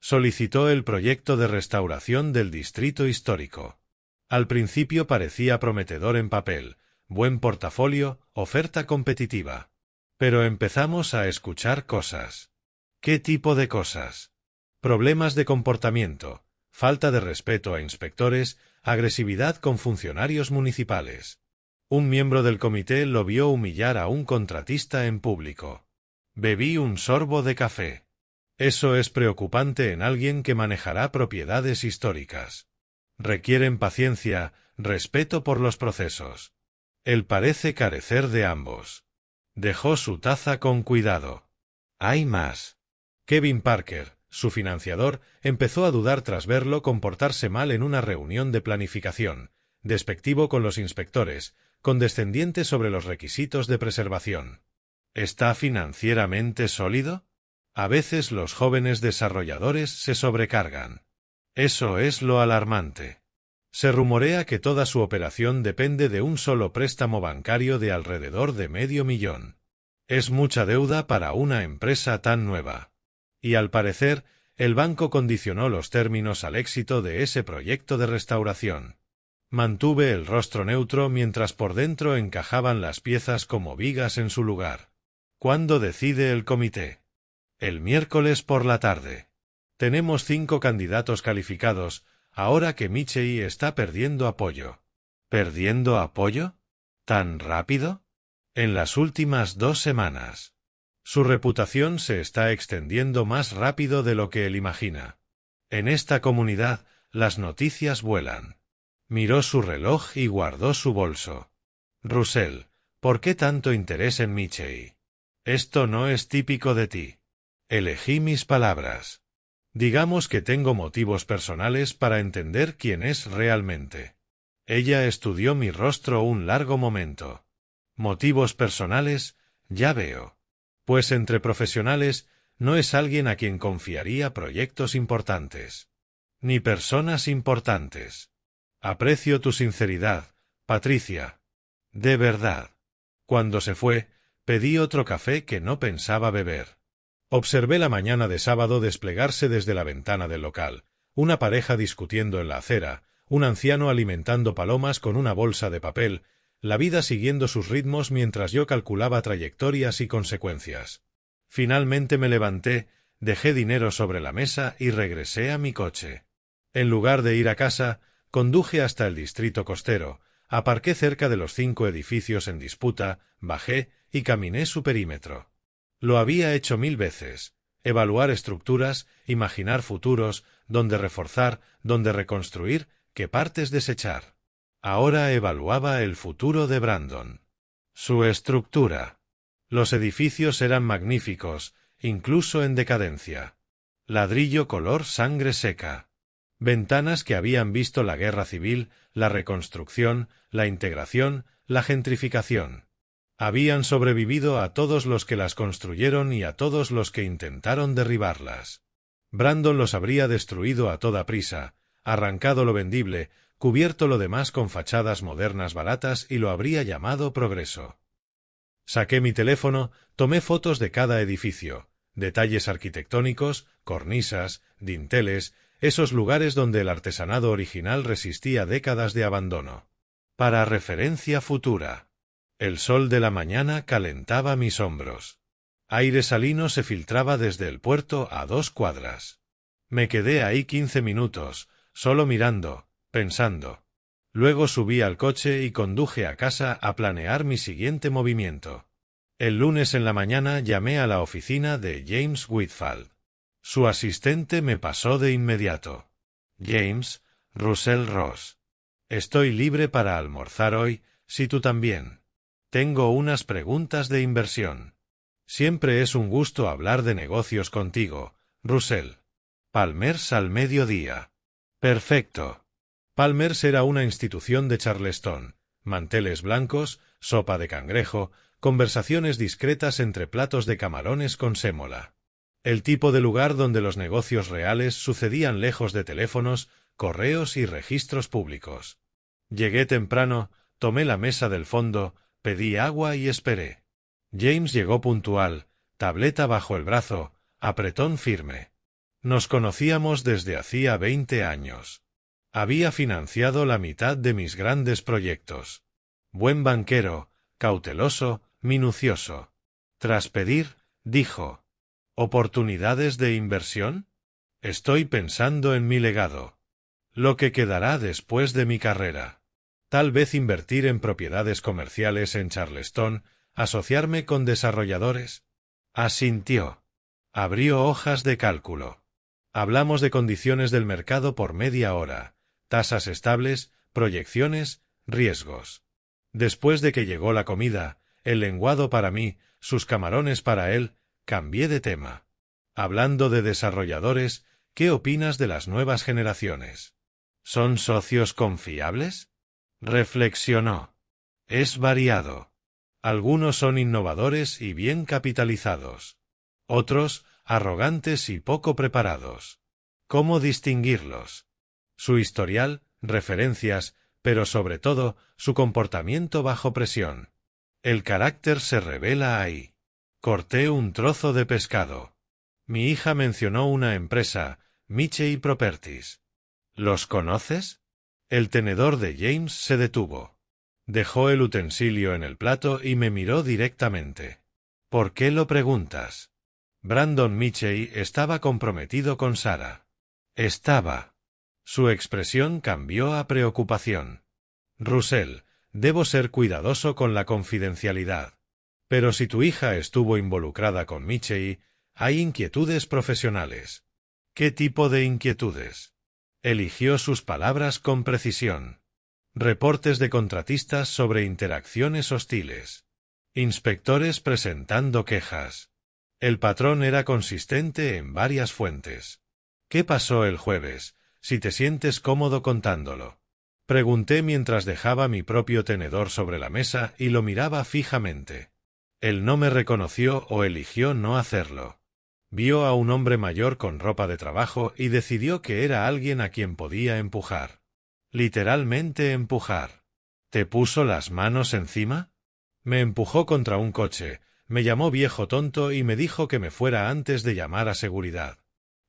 Solicitó el proyecto de restauración del distrito histórico. Al principio parecía prometedor en papel, buen portafolio, oferta competitiva. Pero empezamos a escuchar cosas. ¿Qué tipo de cosas? Problemas de comportamiento, falta de respeto a inspectores, agresividad con funcionarios municipales. Un miembro del comité lo vio humillar a un contratista en público. Bebí un sorbo de café. Eso es preocupante en alguien que manejará propiedades históricas. Requieren paciencia, respeto por los procesos. Él parece carecer de ambos. Dejó su taza con cuidado. Hay más. Kevin Parker, su financiador, empezó a dudar tras verlo comportarse mal en una reunión de planificación, despectivo con los inspectores, condescendiente sobre los requisitos de preservación. ¿Está financieramente sólido? A veces los jóvenes desarrolladores se sobrecargan. Eso es lo alarmante. Se rumorea que toda su operación depende de un solo préstamo bancario de alrededor de $500,000. Es mucha deuda para una empresa tan nueva. Y al parecer, el banco condicionó los términos al éxito de ese proyecto de restauración. Mantuve el rostro neutro mientras por dentro encajaban las piezas como vigas en su lugar. ¿Cuándo decide el comité? El miércoles por la tarde. Tenemos 5 candidatos calificados, ahora que Michei está perdiendo apoyo. ¿Perdiendo apoyo? ¿Tan rápido? En las últimas 2 semanas. Su reputación se está extendiendo más rápido de lo que él imagina. En esta comunidad, las noticias vuelan. Miró su reloj y guardó su bolso. Russell, ¿por qué tanto interés en Michei? Esto no es típico de ti. Elegí mis palabras. Digamos que tengo motivos personales para entender quién es realmente. Ella estudió mi rostro un largo momento. Motivos personales, ya veo. Pues entre profesionales, no es alguien a quien confiaría proyectos importantes. Ni personas importantes. Aprecio tu sinceridad, Patricia. De verdad. Cuando se fue, pedí otro café que no pensaba beber. Observé la mañana de sábado desplegarse desde la ventana del local, una pareja discutiendo en la acera, un anciano alimentando palomas con una bolsa de papel, la vida siguiendo sus ritmos mientras yo calculaba trayectorias y consecuencias. Finalmente me levanté, dejé dinero sobre la mesa y regresé a mi coche. En lugar de ir a casa, conduje hasta el distrito costero, aparqué cerca de los 5 edificios en disputa, bajé y caminé su perímetro. Lo había hecho 1000 veces. Evaluar estructuras, imaginar futuros, dónde reforzar, dónde reconstruir, qué partes desechar. Ahora evaluaba el futuro de Brandon. Su estructura. Los edificios eran magníficos, incluso en decadencia. Ladrillo color sangre seca. Ventanas que habían visto la guerra civil, la reconstrucción, la integración, la gentrificación. Habían sobrevivido a todos los que las construyeron y a todos los que intentaron derribarlas. Brandon los habría destruido a toda prisa, arrancado lo vendible, cubierto lo demás con fachadas modernas baratas y lo habría llamado progreso. Saqué mi teléfono, tomé fotos de cada edificio, detalles arquitectónicos, cornisas, dinteles, esos lugares donde el artesanado original resistía décadas de abandono. Para referencia futura. El sol de la mañana calentaba mis hombros. Aire salino se filtraba desde el puerto a 2 cuadras. Me quedé ahí 15 minutos, solo mirando, pensando. Luego subí al coche y conduje a casa a planear mi siguiente movimiento. El lunes en la mañana llamé a la oficina de James Whitfield. Su asistente me pasó de inmediato. James, Russell Ross. Estoy libre para almorzar hoy, si tú también. Tengo unas preguntas de inversión. Siempre es un gusto hablar de negocios contigo, Russell. Palmers al mediodía. Perfecto. Palmers era una institución de Charleston. Manteles blancos, sopa de cangrejo, conversaciones discretas entre platos de camarones con sémola. El tipo de lugar donde los negocios reales sucedían lejos de teléfonos, correos y registros públicos. Llegué temprano, tomé la mesa del fondo, pedí agua y esperé. James llegó puntual, tableta bajo el brazo, apretón firme. Nos conocíamos desde hacía 20 años. Había financiado la mitad de mis grandes proyectos. Buen banquero, cauteloso, minucioso. Tras pedir, dijo: ¿Oportunidades de inversión? Estoy pensando en mi legado. Lo que quedará después de mi carrera. Tal vez invertir en propiedades comerciales en Charleston, asociarme con desarrolladores. Asintió. Abrió hojas de cálculo. Hablamos de condiciones del mercado por media hora, tasas estables, proyecciones, riesgos. Después de que llegó la comida, el lenguado para mí, sus camarones para él, cambié de tema. Hablando de desarrolladores, ¿qué opinas de las nuevas generaciones? ¿Son socios confiables? Reflexionó. Es variado. Algunos son innovadores y bien capitalizados. Otros, arrogantes y poco preparados. ¿Cómo distinguirlos? Su historial, referencias, pero sobre todo, su comportamiento bajo presión. El carácter se revela ahí. Corté un trozo de pescado. Mi hija mencionó una empresa, Michey Properties. ¿Los conoces? El tenedor de James se detuvo. Dejó el utensilio en el plato y me miró directamente. ¿Por qué lo preguntas? Brandon Michey estaba comprometido con Sarah. Estaba. Su expresión cambió a preocupación. Russell, debo ser cuidadoso con la confidencialidad. Pero si tu hija estuvo involucrada con Michey, hay inquietudes profesionales. ¿Qué tipo de inquietudes? Eligió sus palabras con precisión. Reportes de contratistas sobre interacciones hostiles. Inspectores presentando quejas. El patrón era consistente en varias fuentes. ¿Qué pasó el jueves, si te sientes cómodo contándolo? Pregunté mientras dejaba mi propio tenedor sobre la mesa y lo miraba fijamente. Él no me reconoció o eligió no hacerlo. Vio a un hombre mayor con ropa de trabajo y decidió que era alguien a quien podía empujar. Literalmente empujar. ¿Te puso las manos encima? Me empujó contra un coche, me llamó viejo tonto y me dijo que me fuera antes de llamar a seguridad.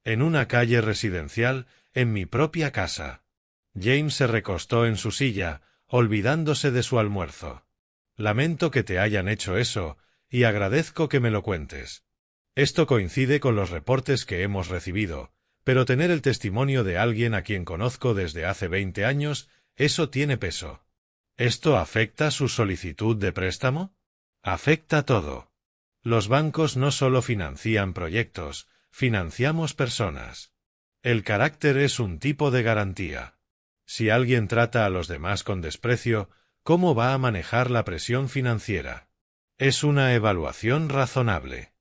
En una calle residencial, en mi propia casa. James se recostó en su silla, olvidándose de su almuerzo. Lamento que te hayan hecho eso, y agradezco que me lo cuentes. Esto coincide con los reportes que hemos recibido, pero tener el testimonio de alguien a quien conozco desde hace 20 años, eso tiene peso. ¿Esto afecta su solicitud de préstamo? Afecta todo. Los bancos no solo financian proyectos, financiamos personas. El carácter es un tipo de garantía. Si alguien trata a los demás con desprecio, ¿cómo va a manejar la presión financiera? Es una evaluación razonable.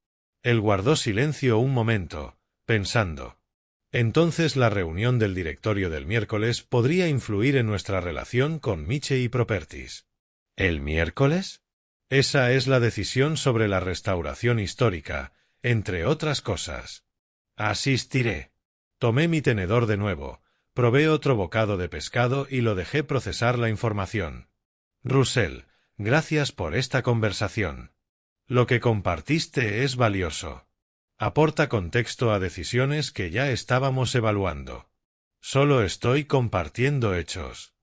Él guardó silencio un momento, pensando. Entonces la reunión del directorio del miércoles podría influir en nuestra relación con Michey Properties. ¿El miércoles? Esa es la decisión sobre la restauración histórica, entre otras cosas. Asistiré. Tomé mi tenedor de nuevo, probé otro bocado de pescado y lo dejé procesar la información. Russell, gracias por esta conversación. Lo que compartiste es valioso. Aporta contexto a decisiones que ya estábamos evaluando. Solo estoy compartiendo hechos.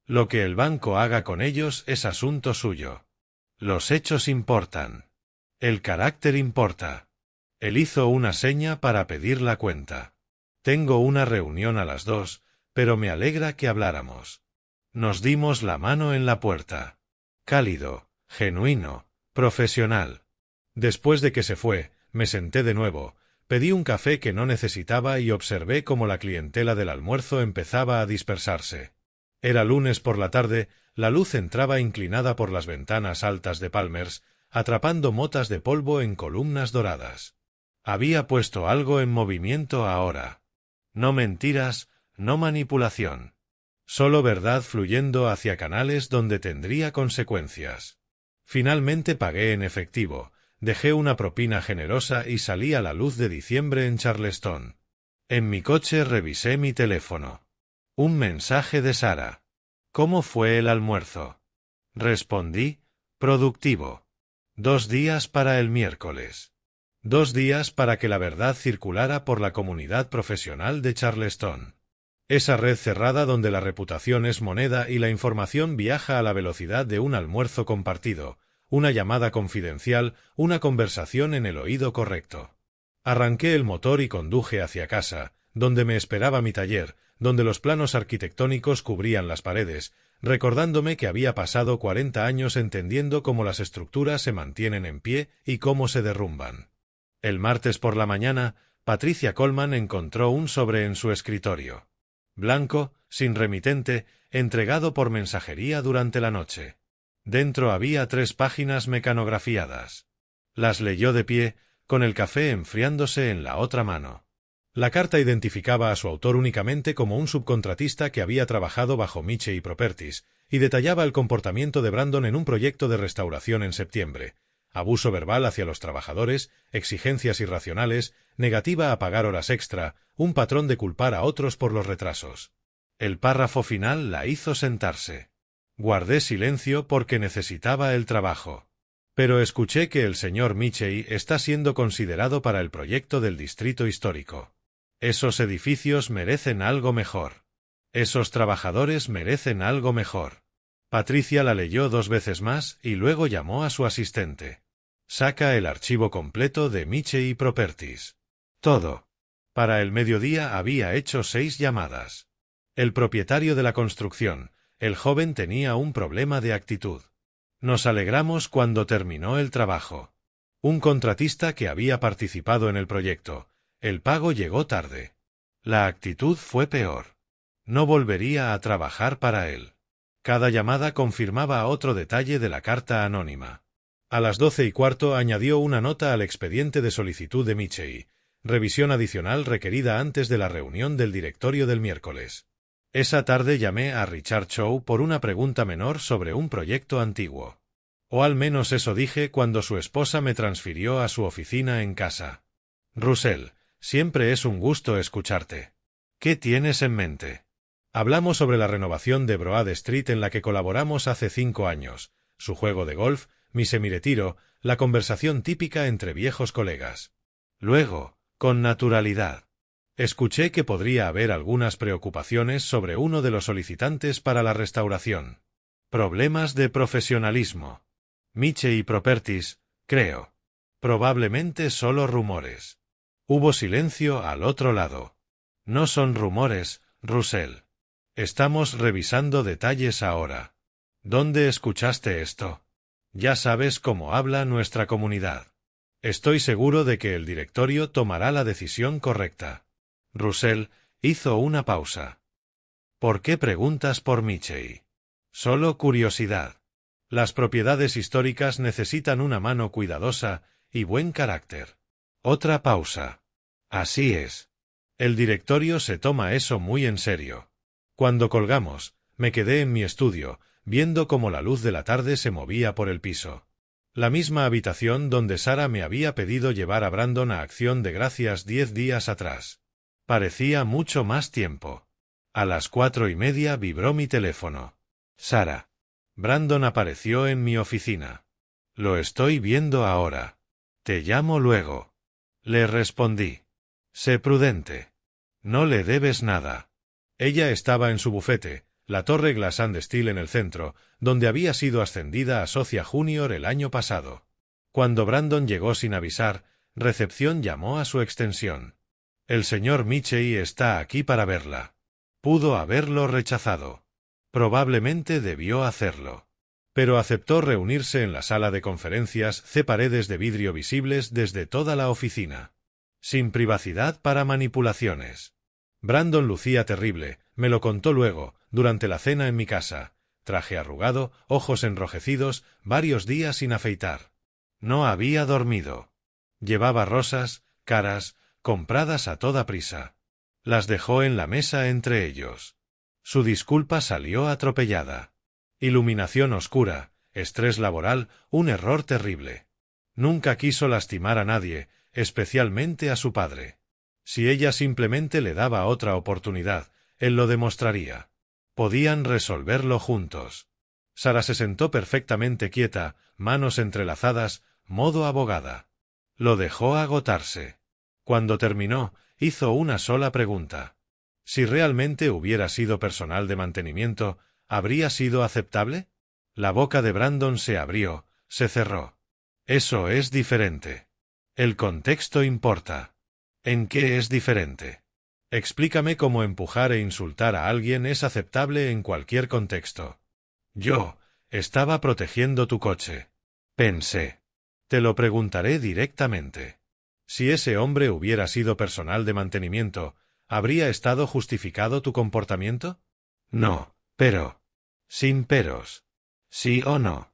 Lo que el banco haga con ellos es asunto suyo. Los hechos importan. El carácter importa. Él hizo una seña para pedir la cuenta. Tengo una reunión a las 2, pero me alegra que habláramos. Nos dimos la mano en la puerta. Cálido, genuino, profesional. Después de que se fue, me senté de nuevo, pedí un café que no necesitaba y observé cómo la clientela del almuerzo empezaba a dispersarse. Era lunes por la tarde, la luz entraba inclinada por las ventanas altas de Palmers, atrapando motas de polvo en columnas doradas. Había puesto algo en movimiento ahora. No mentiras, no manipulación. Solo verdad fluyendo hacia canales donde tendría consecuencias. Finalmente pagué en efectivo, dejé una propina generosa y salí a la luz de diciembre en Charleston. En mi coche revisé mi teléfono. Un mensaje de Sarah. ¿Cómo fue el almuerzo? Respondí, productivo. 2 días para el miércoles. 2 días para que la verdad circulara por la comunidad profesional de Charleston. Esa red cerrada donde la reputación es moneda y la información viaja a la velocidad de un almuerzo compartido, una llamada confidencial, una conversación en el oído correcto. Arranqué el motor y conduje hacia casa, donde me esperaba mi taller, donde los planos arquitectónicos cubrían las paredes, recordándome que había pasado 40 años entendiendo cómo las estructuras se mantienen en pie y cómo se derrumban. El martes por la mañana, Patricia Colman encontró un sobre en su escritorio. Blanco, sin remitente, entregado por mensajería durante la noche. Dentro había 3 páginas mecanografiadas. Las leyó de pie, con el café enfriándose en la otra mano. La carta identificaba a su autor únicamente como un subcontratista que había trabajado bajo Michie y Properties, y detallaba el comportamiento de Brandon en un proyecto de restauración en septiembre. Abuso verbal hacia los trabajadores, exigencias irracionales, negativa a pagar horas extra, un patrón de culpar a otros por los retrasos. El párrafo final la hizo sentarse. Guardé silencio porque necesitaba el trabajo. Pero escuché que el señor Michie está siendo considerado para el proyecto del distrito histórico. Esos edificios merecen algo mejor. Esos trabajadores merecen algo mejor. Patricia la leyó 2 veces más y luego llamó a su asistente. Saca el archivo completo de Michie y Properties. Todo. Para el mediodía había hecho 6 llamadas. El propietario de la construcción, el joven, tenía un problema de actitud. Nos alegramos cuando terminó el trabajo. Un contratista que había participado en el proyecto. El pago llegó tarde. La actitud fue peor. No volvería a trabajar para él. Cada llamada confirmaba otro detalle de la carta anónima. A las 12:15 añadió una nota al expediente de solicitud de Michie. Revisión adicional requerida antes de la reunión del directorio del miércoles. Esa tarde llamé a Richard Chow por una pregunta menor sobre un proyecto antiguo. O al menos eso dije cuando su esposa me transfirió a su oficina en casa. Russell, siempre es un gusto escucharte. ¿Qué tienes en mente? Hablamos sobre la renovación de Broad Street en la que colaboramos hace 5 años, su juego de golf, mi semiretiro, la conversación típica entre viejos colegas. Luego, con naturalidad, escuché que podría haber algunas preocupaciones sobre uno de los solicitantes para la restauración. Problemas de profesionalismo. Michie y Properties, creo. Probablemente solo rumores. Hubo silencio al otro lado. No son rumores, Russell. Estamos revisando detalles ahora. ¿Dónde escuchaste esto? Ya sabes cómo habla nuestra comunidad. Estoy seguro de que el directorio tomará la decisión correcta. Russell hizo una pausa. ¿Por qué preguntas por Michie? Solo curiosidad. Las propiedades históricas necesitan una mano cuidadosa y buen carácter. Otra pausa. Así es. El directorio se toma eso muy en serio. Cuando colgamos, me quedé en mi estudio, viendo cómo la luz de la tarde se movía por el piso. La misma habitación donde Sara me había pedido llevar a Brandon a Acción de Gracias 10 días atrás. Parecía mucho más tiempo. A las 4:30 vibró mi teléfono. Sara. Brandon apareció en mi oficina. Lo estoy viendo ahora. Te llamo luego. Le respondí. Sé prudente. No le debes nada. Ella estaba en su bufete, la torre Glass and Steel en el centro, donde había sido ascendida a socia junior el año pasado. Cuando Brandon llegó sin avisar, recepción llamó a su extensión. El señor Michie está aquí para verla. Pudo haberlo rechazado. Probablemente debió hacerlo. Pero aceptó reunirse en la sala de conferencias C, paredes de vidrio visibles desde toda la oficina. Sin privacidad para manipulaciones. Brandon lucía terrible, me lo contó luego, durante la cena en mi casa. Traje arrugado, ojos enrojecidos, varios días sin afeitar. No había dormido. Llevaba rosas, caras, compradas a toda prisa. Las dejó en la mesa entre ellos. Su disculpa salió atropellada. Iluminación oscura, estrés laboral, un error terrible. Nunca quiso lastimar a nadie, especialmente a su padre. Si ella simplemente le daba otra oportunidad, él lo demostraría. Podían resolverlo juntos. Sara se sentó perfectamente quieta, manos entrelazadas, modo abogada. Lo dejó agotarse. Cuando terminó, hizo una sola pregunta. Si realmente hubiera sido personal de mantenimiento, ¿habría sido aceptable? La boca de Brandon se abrió, se cerró. Eso es diferente. El contexto importa. ¿En qué es diferente? Explícame cómo empujar e insultar a alguien es aceptable en cualquier contexto. Yo estaba protegiendo tu coche. Pensé. Te lo preguntaré directamente. Si ese hombre hubiera sido personal de mantenimiento, ¿habría estado justificado tu comportamiento? No, pero. Sin peros. ¿Sí o no?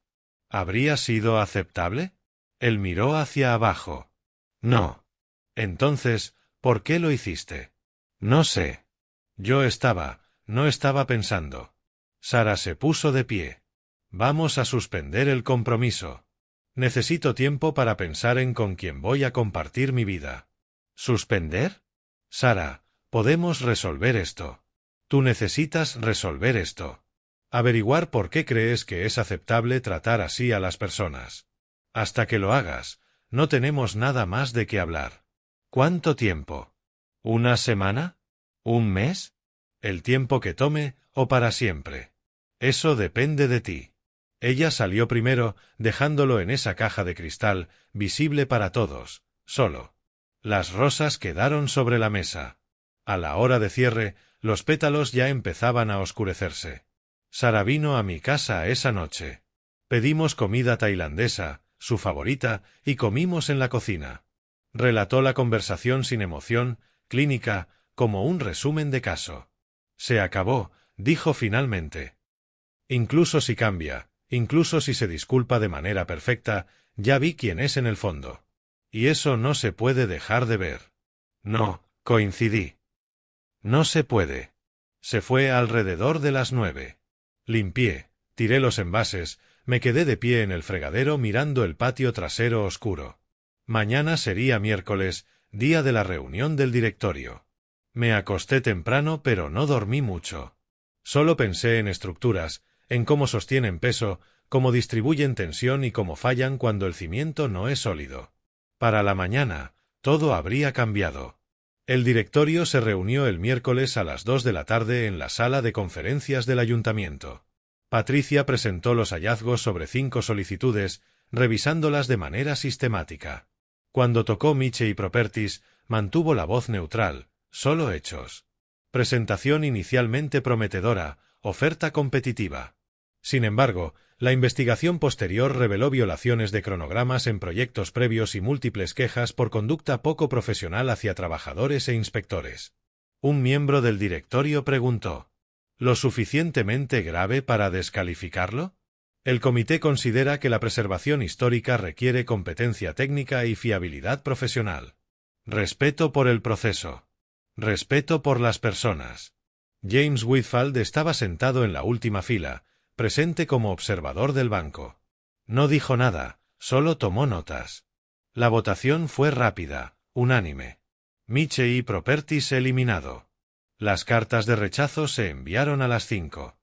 ¿Habría sido aceptable? Él miró hacia abajo. No. Entonces, ¿por qué lo hiciste? No sé. No estaba pensando. Sara se puso de pie. Vamos a suspender el compromiso. Necesito tiempo para pensar en con quién voy a compartir mi vida. ¿Suspender? Sara, podemos resolver esto. Tú necesitas resolver esto. Averiguar por qué crees que es aceptable tratar así a las personas. Hasta que lo hagas, no tenemos nada más de qué hablar. ¿Cuánto tiempo? ¿Una semana? ¿Un mes? El tiempo que tome o para siempre. Eso depende de ti. Ella salió primero, dejándolo en esa caja de cristal, visible para todos, solo. Las rosas quedaron sobre la mesa. A la hora de cierre, los pétalos ya empezaban a oscurecerse. Sara vino a mi casa esa noche. Pedimos comida tailandesa, su favorita, y comimos en la cocina. Relató la conversación sin emoción, clínica, como un resumen de caso. Se acabó, dijo finalmente. Incluso si cambia, incluso si se disculpa de manera perfecta, ya vi quién es en el fondo. Y eso no se puede dejar de ver. No, coincidí. No se puede. Se fue alrededor de las 9. Limpié, tiré los envases, me quedé de pie en el fregadero mirando el patio trasero oscuro. Mañana sería miércoles, día de la reunión del directorio. Me acosté temprano pero no dormí mucho. Solo pensé en estructuras, en cómo sostienen peso, cómo distribuyen tensión y cómo fallan cuando el cimiento no es sólido. Para la mañana, todo habría cambiado. El directorio se reunió el miércoles a las 2 de la tarde en la sala de conferencias del ayuntamiento. Patricia presentó los hallazgos sobre 5 solicitudes, revisándolas de manera sistemática. Cuando tocó Miche Properties, mantuvo la voz neutral, solo hechos. Presentación inicialmente prometedora, oferta competitiva. Sin embargo, la investigación posterior reveló violaciones de cronogramas en proyectos previos y múltiples quejas por conducta poco profesional hacia trabajadores e inspectores. Un miembro del directorio preguntó: ¿lo suficientemente grave para descalificarlo? El comité considera que la preservación histórica requiere competencia técnica y fiabilidad profesional. Respeto por el proceso. Respeto por las personas. James Whitfield estaba sentado en la última fila, presente como observador del banco. No dijo nada, solo tomó notas. La votación fue rápida, unánime. Miche Properties eliminado. Las cartas de rechazo se enviaron a las 5.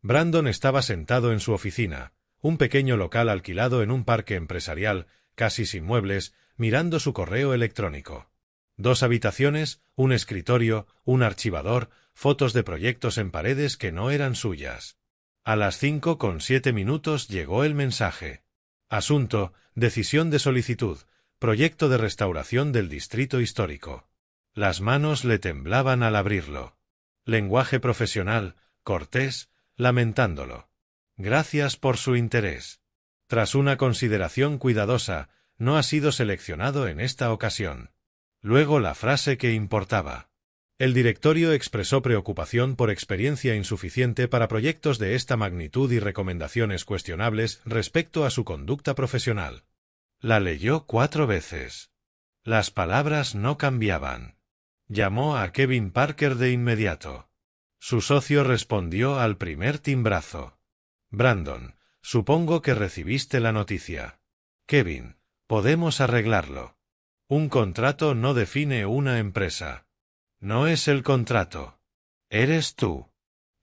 Brandon estaba sentado en su oficina, un pequeño local alquilado en un parque empresarial, casi sin muebles, mirando su correo electrónico. 2 habitaciones, un escritorio, un archivador, fotos de proyectos en paredes que no eran suyas. A las 5:07 llegó el mensaje. Asunto: decisión de solicitud, proyecto de restauración del distrito histórico. Las manos le temblaban al abrirlo. Lenguaje profesional, cortés, lamentándolo. Gracias por su interés. Tras una consideración cuidadosa, no ha sido seleccionado en esta ocasión. Luego la frase que importaba. El directorio expresó preocupación por experiencia insuficiente para proyectos de esta magnitud y recomendaciones cuestionables respecto a su conducta profesional. La leyó 4 veces. Las palabras no cambiaban. Llamó a Kevin Parker de inmediato. Su socio respondió al primer timbrazo. Brandon, supongo que recibiste la noticia. Kevin, podemos arreglarlo. Un contrato no define una empresa. No es el contrato. Eres tú.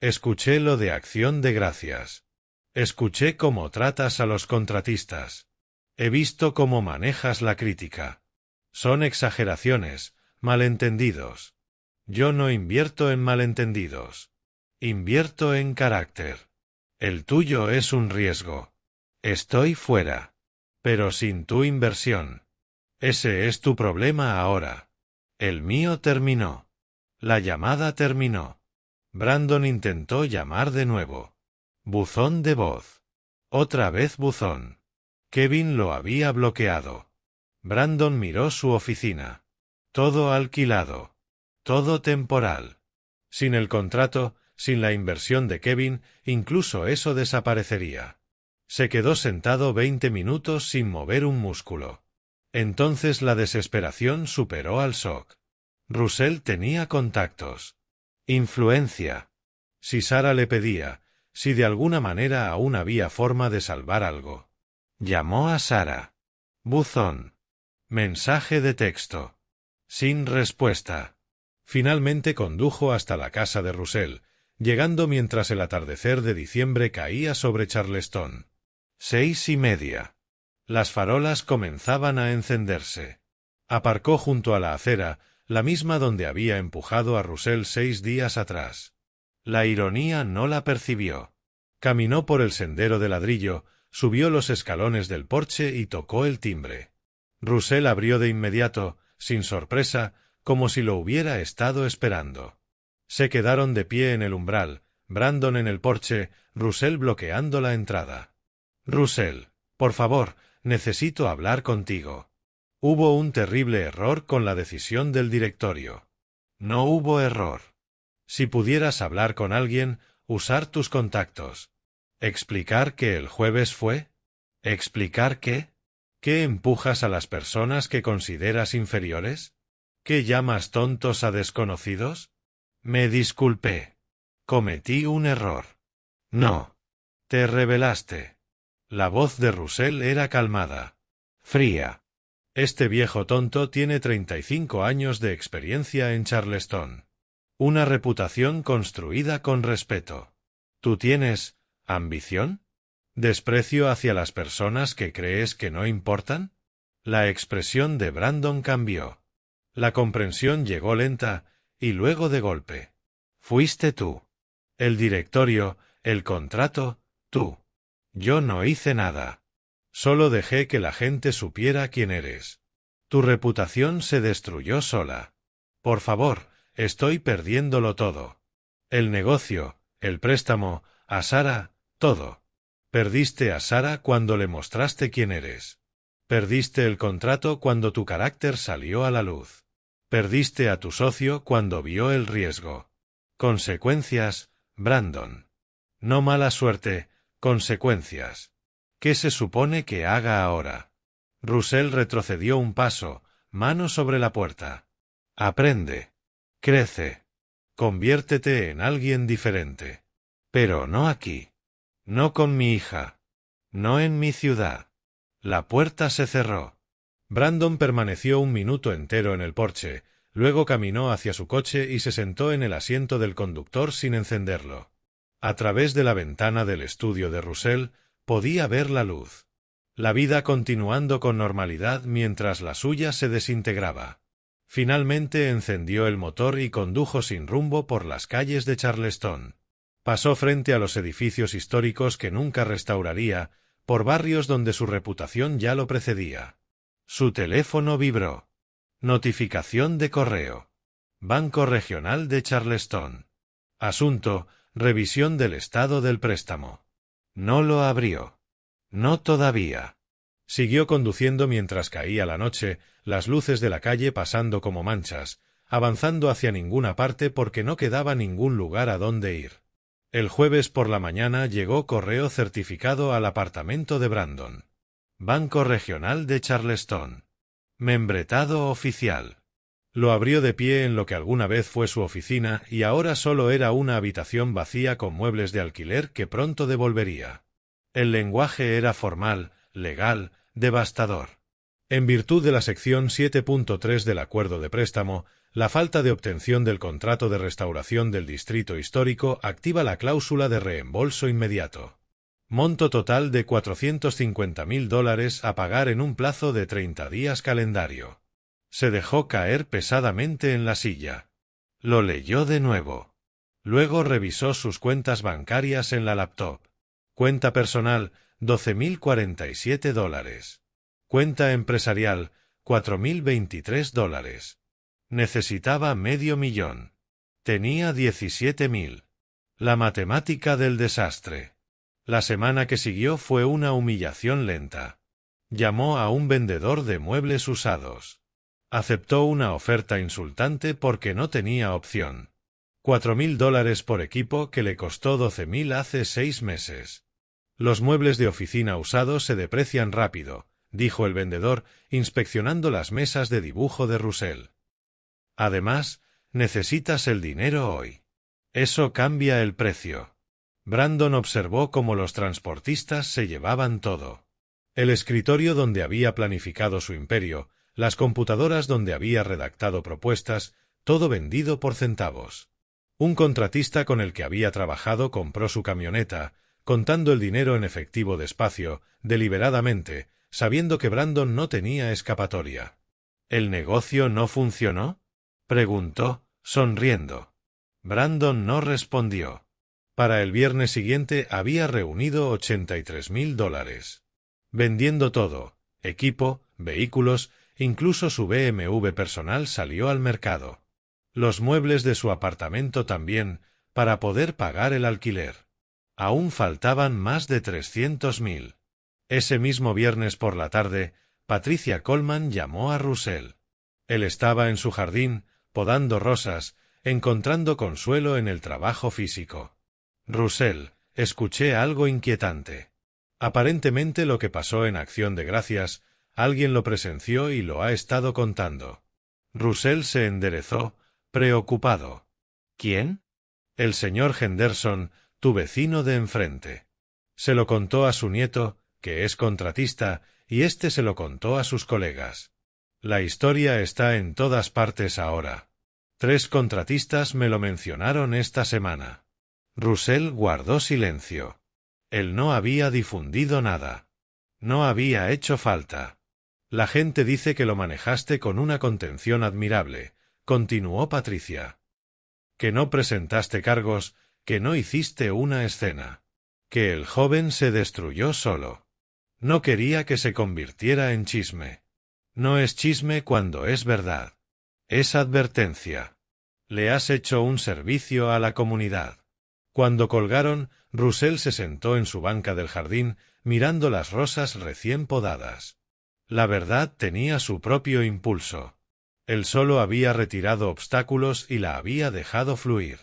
Escuché lo de Acción de Gracias. Escuché cómo tratas a los contratistas. He visto cómo manejas la crítica. Son exageraciones, malentendidos. Yo no invierto en malentendidos. Invierto en carácter. El tuyo es un riesgo. Estoy fuera. Pero sin tu inversión. Ese es tu problema ahora. El mío terminó. La llamada terminó. Brandon intentó llamar de nuevo. Buzón de voz. Otra vez buzón. Kevin lo había bloqueado. Brandon miró su oficina. Todo alquilado. Todo temporal. Sin el contrato, sin la inversión de Kevin, incluso eso desaparecería. Se quedó sentado 20 minutos sin mover un músculo. Entonces la desesperación superó al shock. Russell tenía contactos. Influencia. Si Sara le pedía, si de alguna manera aún había forma de salvar algo. Llamó a Sara. Buzón. Mensaje de texto. Sin respuesta. Finalmente condujo hasta la casa de Russell, llegando mientras el atardecer de diciembre caía sobre Charleston. 6:30. Las farolas comenzaban a encenderse. Aparcó junto a la acera, la misma donde había empujado a Russell 6 días atrás. La ironía no la percibió. Caminó por el sendero de ladrillo, subió los escalones del porche y tocó el timbre. Russell abrió de inmediato, sin sorpresa, como si lo hubiera estado esperando. Se quedaron de pie en el umbral, Brandon en el porche, Russell bloqueando la entrada. Russell, por favor, necesito hablar contigo. Hubo un terrible error con la decisión del directorio. No hubo error. Si pudieras hablar con alguien, usar tus contactos. ¿Explicar que el jueves fue? ¿Explicar qué? ¿Qué empujas a las personas que consideras inferiores? ¿Qué llamas tontos a desconocidos? Me disculpé. Cometí un error. No. Te rebelaste. La voz de Russell era calmada. Fría. Este viejo tonto tiene 35 años de experiencia en Charleston. Una reputación construida con respeto. ¿Tú tienes ambición? ¿Desprecio hacia las personas que crees que no importan? La expresión de Brandon cambió. La comprensión llegó lenta, y luego de golpe. Fuiste tú. El directorio, el contrato, tú. Yo no hice nada. Solo dejé que la gente supiera quién eres. Tu reputación se destruyó sola. Por favor, estoy perdiéndolo todo. El negocio, el préstamo, a Sara, todo. Perdiste a Sara cuando le mostraste quién eres. Perdiste el contrato cuando tu carácter salió a la luz. Perdiste a tu socio cuando vio el riesgo. Consecuencias, Brandon. No mala suerte, consecuencias. ¿Qué se supone que haga ahora? Russell retrocedió un paso, mano sobre la puerta. Aprende. Crece. Conviértete en alguien diferente. Pero no aquí. No con mi hija. No en mi ciudad. La puerta se cerró. Brandon permaneció un minuto entero en el porche, luego caminó hacia su coche y se sentó en el asiento del conductor sin encenderlo. A través de la ventana del estudio de Russell, podía ver la luz. La vida continuando con normalidad mientras la suya se desintegraba. Finalmente encendió el motor y condujo sin rumbo por las calles de Charleston. Pasó frente a los edificios históricos que nunca restauraría, por barrios donde su reputación ya lo precedía. Su teléfono vibró. Notificación de correo. Banco Regional de Charleston. Asunto: revisión del estado del préstamo. No lo abrió. No todavía. Siguió conduciendo mientras caía la noche, las luces de la calle pasando como manchas, avanzando hacia ninguna parte porque no quedaba ningún lugar a donde ir. El jueves por la mañana llegó correo certificado al apartamento de Brandon. Banco Regional de Charleston. Membretado oficial. Lo abrió de pie en lo que alguna vez fue su oficina y ahora solo era una habitación vacía con muebles de alquiler que pronto devolvería. El lenguaje era formal, legal, devastador. En virtud de la sección 7.3 del acuerdo de préstamo, la falta de obtención del contrato de restauración del distrito histórico activa la cláusula de reembolso inmediato. Monto total de $450,000 a pagar en un plazo de 30 días calendario. Se dejó caer pesadamente en la silla. Lo leyó de nuevo. Luego revisó sus cuentas bancarias en la laptop. Cuenta personal, $12,047. Cuenta empresarial, $4,023. Necesitaba $500,000. Tenía 17.000. La matemática del desastre. La semana que siguió fue una humillación lenta. Llamó a un vendedor de muebles usados. Aceptó una oferta insultante porque no tenía opción. $4.000 por equipo que le costó 12.000 hace 6 meses. Los muebles de oficina usados se deprecian rápido, dijo el vendedor, inspeccionando las mesas de dibujo de Russell. Además, necesitas el dinero hoy. Eso cambia el precio. Brandon observó cómo los transportistas se llevaban todo. El escritorio donde había planificado su imperio, las computadoras donde había redactado propuestas, todo vendido por centavos. Un contratista con el que había trabajado compró su camioneta, contando el dinero en efectivo despacio, deliberadamente, sabiendo que Brandon no tenía escapatoria. ¿El negocio no funcionó?, preguntó, sonriendo. Brandon no respondió. Para el viernes siguiente había reunido $83.000. Vendiendo todo, equipo, vehículos, incluso su BMW personal salió al mercado. Los muebles de su apartamento también, para poder pagar el alquiler. Aún faltaban más de 300.000. Ese mismo viernes por la tarde, Patricia Coleman llamó a Russell. Él estaba en su jardín, podando rosas, encontrando consuelo en el trabajo físico. Russell, escuché algo inquietante. Aparentemente lo que pasó en Acción de Gracias, alguien lo presenció y lo ha estado contando. Russell se enderezó, preocupado. ¿Quién? El señor Henderson, tu vecino de enfrente. Se lo contó a su nieto, que es contratista, y éste se lo contó a sus colegas. La historia está en todas partes ahora. 3 contratistas me lo mencionaron esta semana. Russell guardó silencio. Él no había difundido nada. No había hecho falta. La gente dice que lo manejaste con una contención admirable, continuó Patricia. Que no presentaste cargos, que no hiciste una escena. Que el joven se destruyó solo. No quería que se convirtiera en chisme. No es chisme cuando es verdad. Es advertencia. Le has hecho un servicio a la comunidad. Cuando colgaron, Russell se sentó en su banca del jardín, mirando las rosas recién podadas. La verdad tenía su propio impulso. Él solo había retirado obstáculos y la había dejado fluir.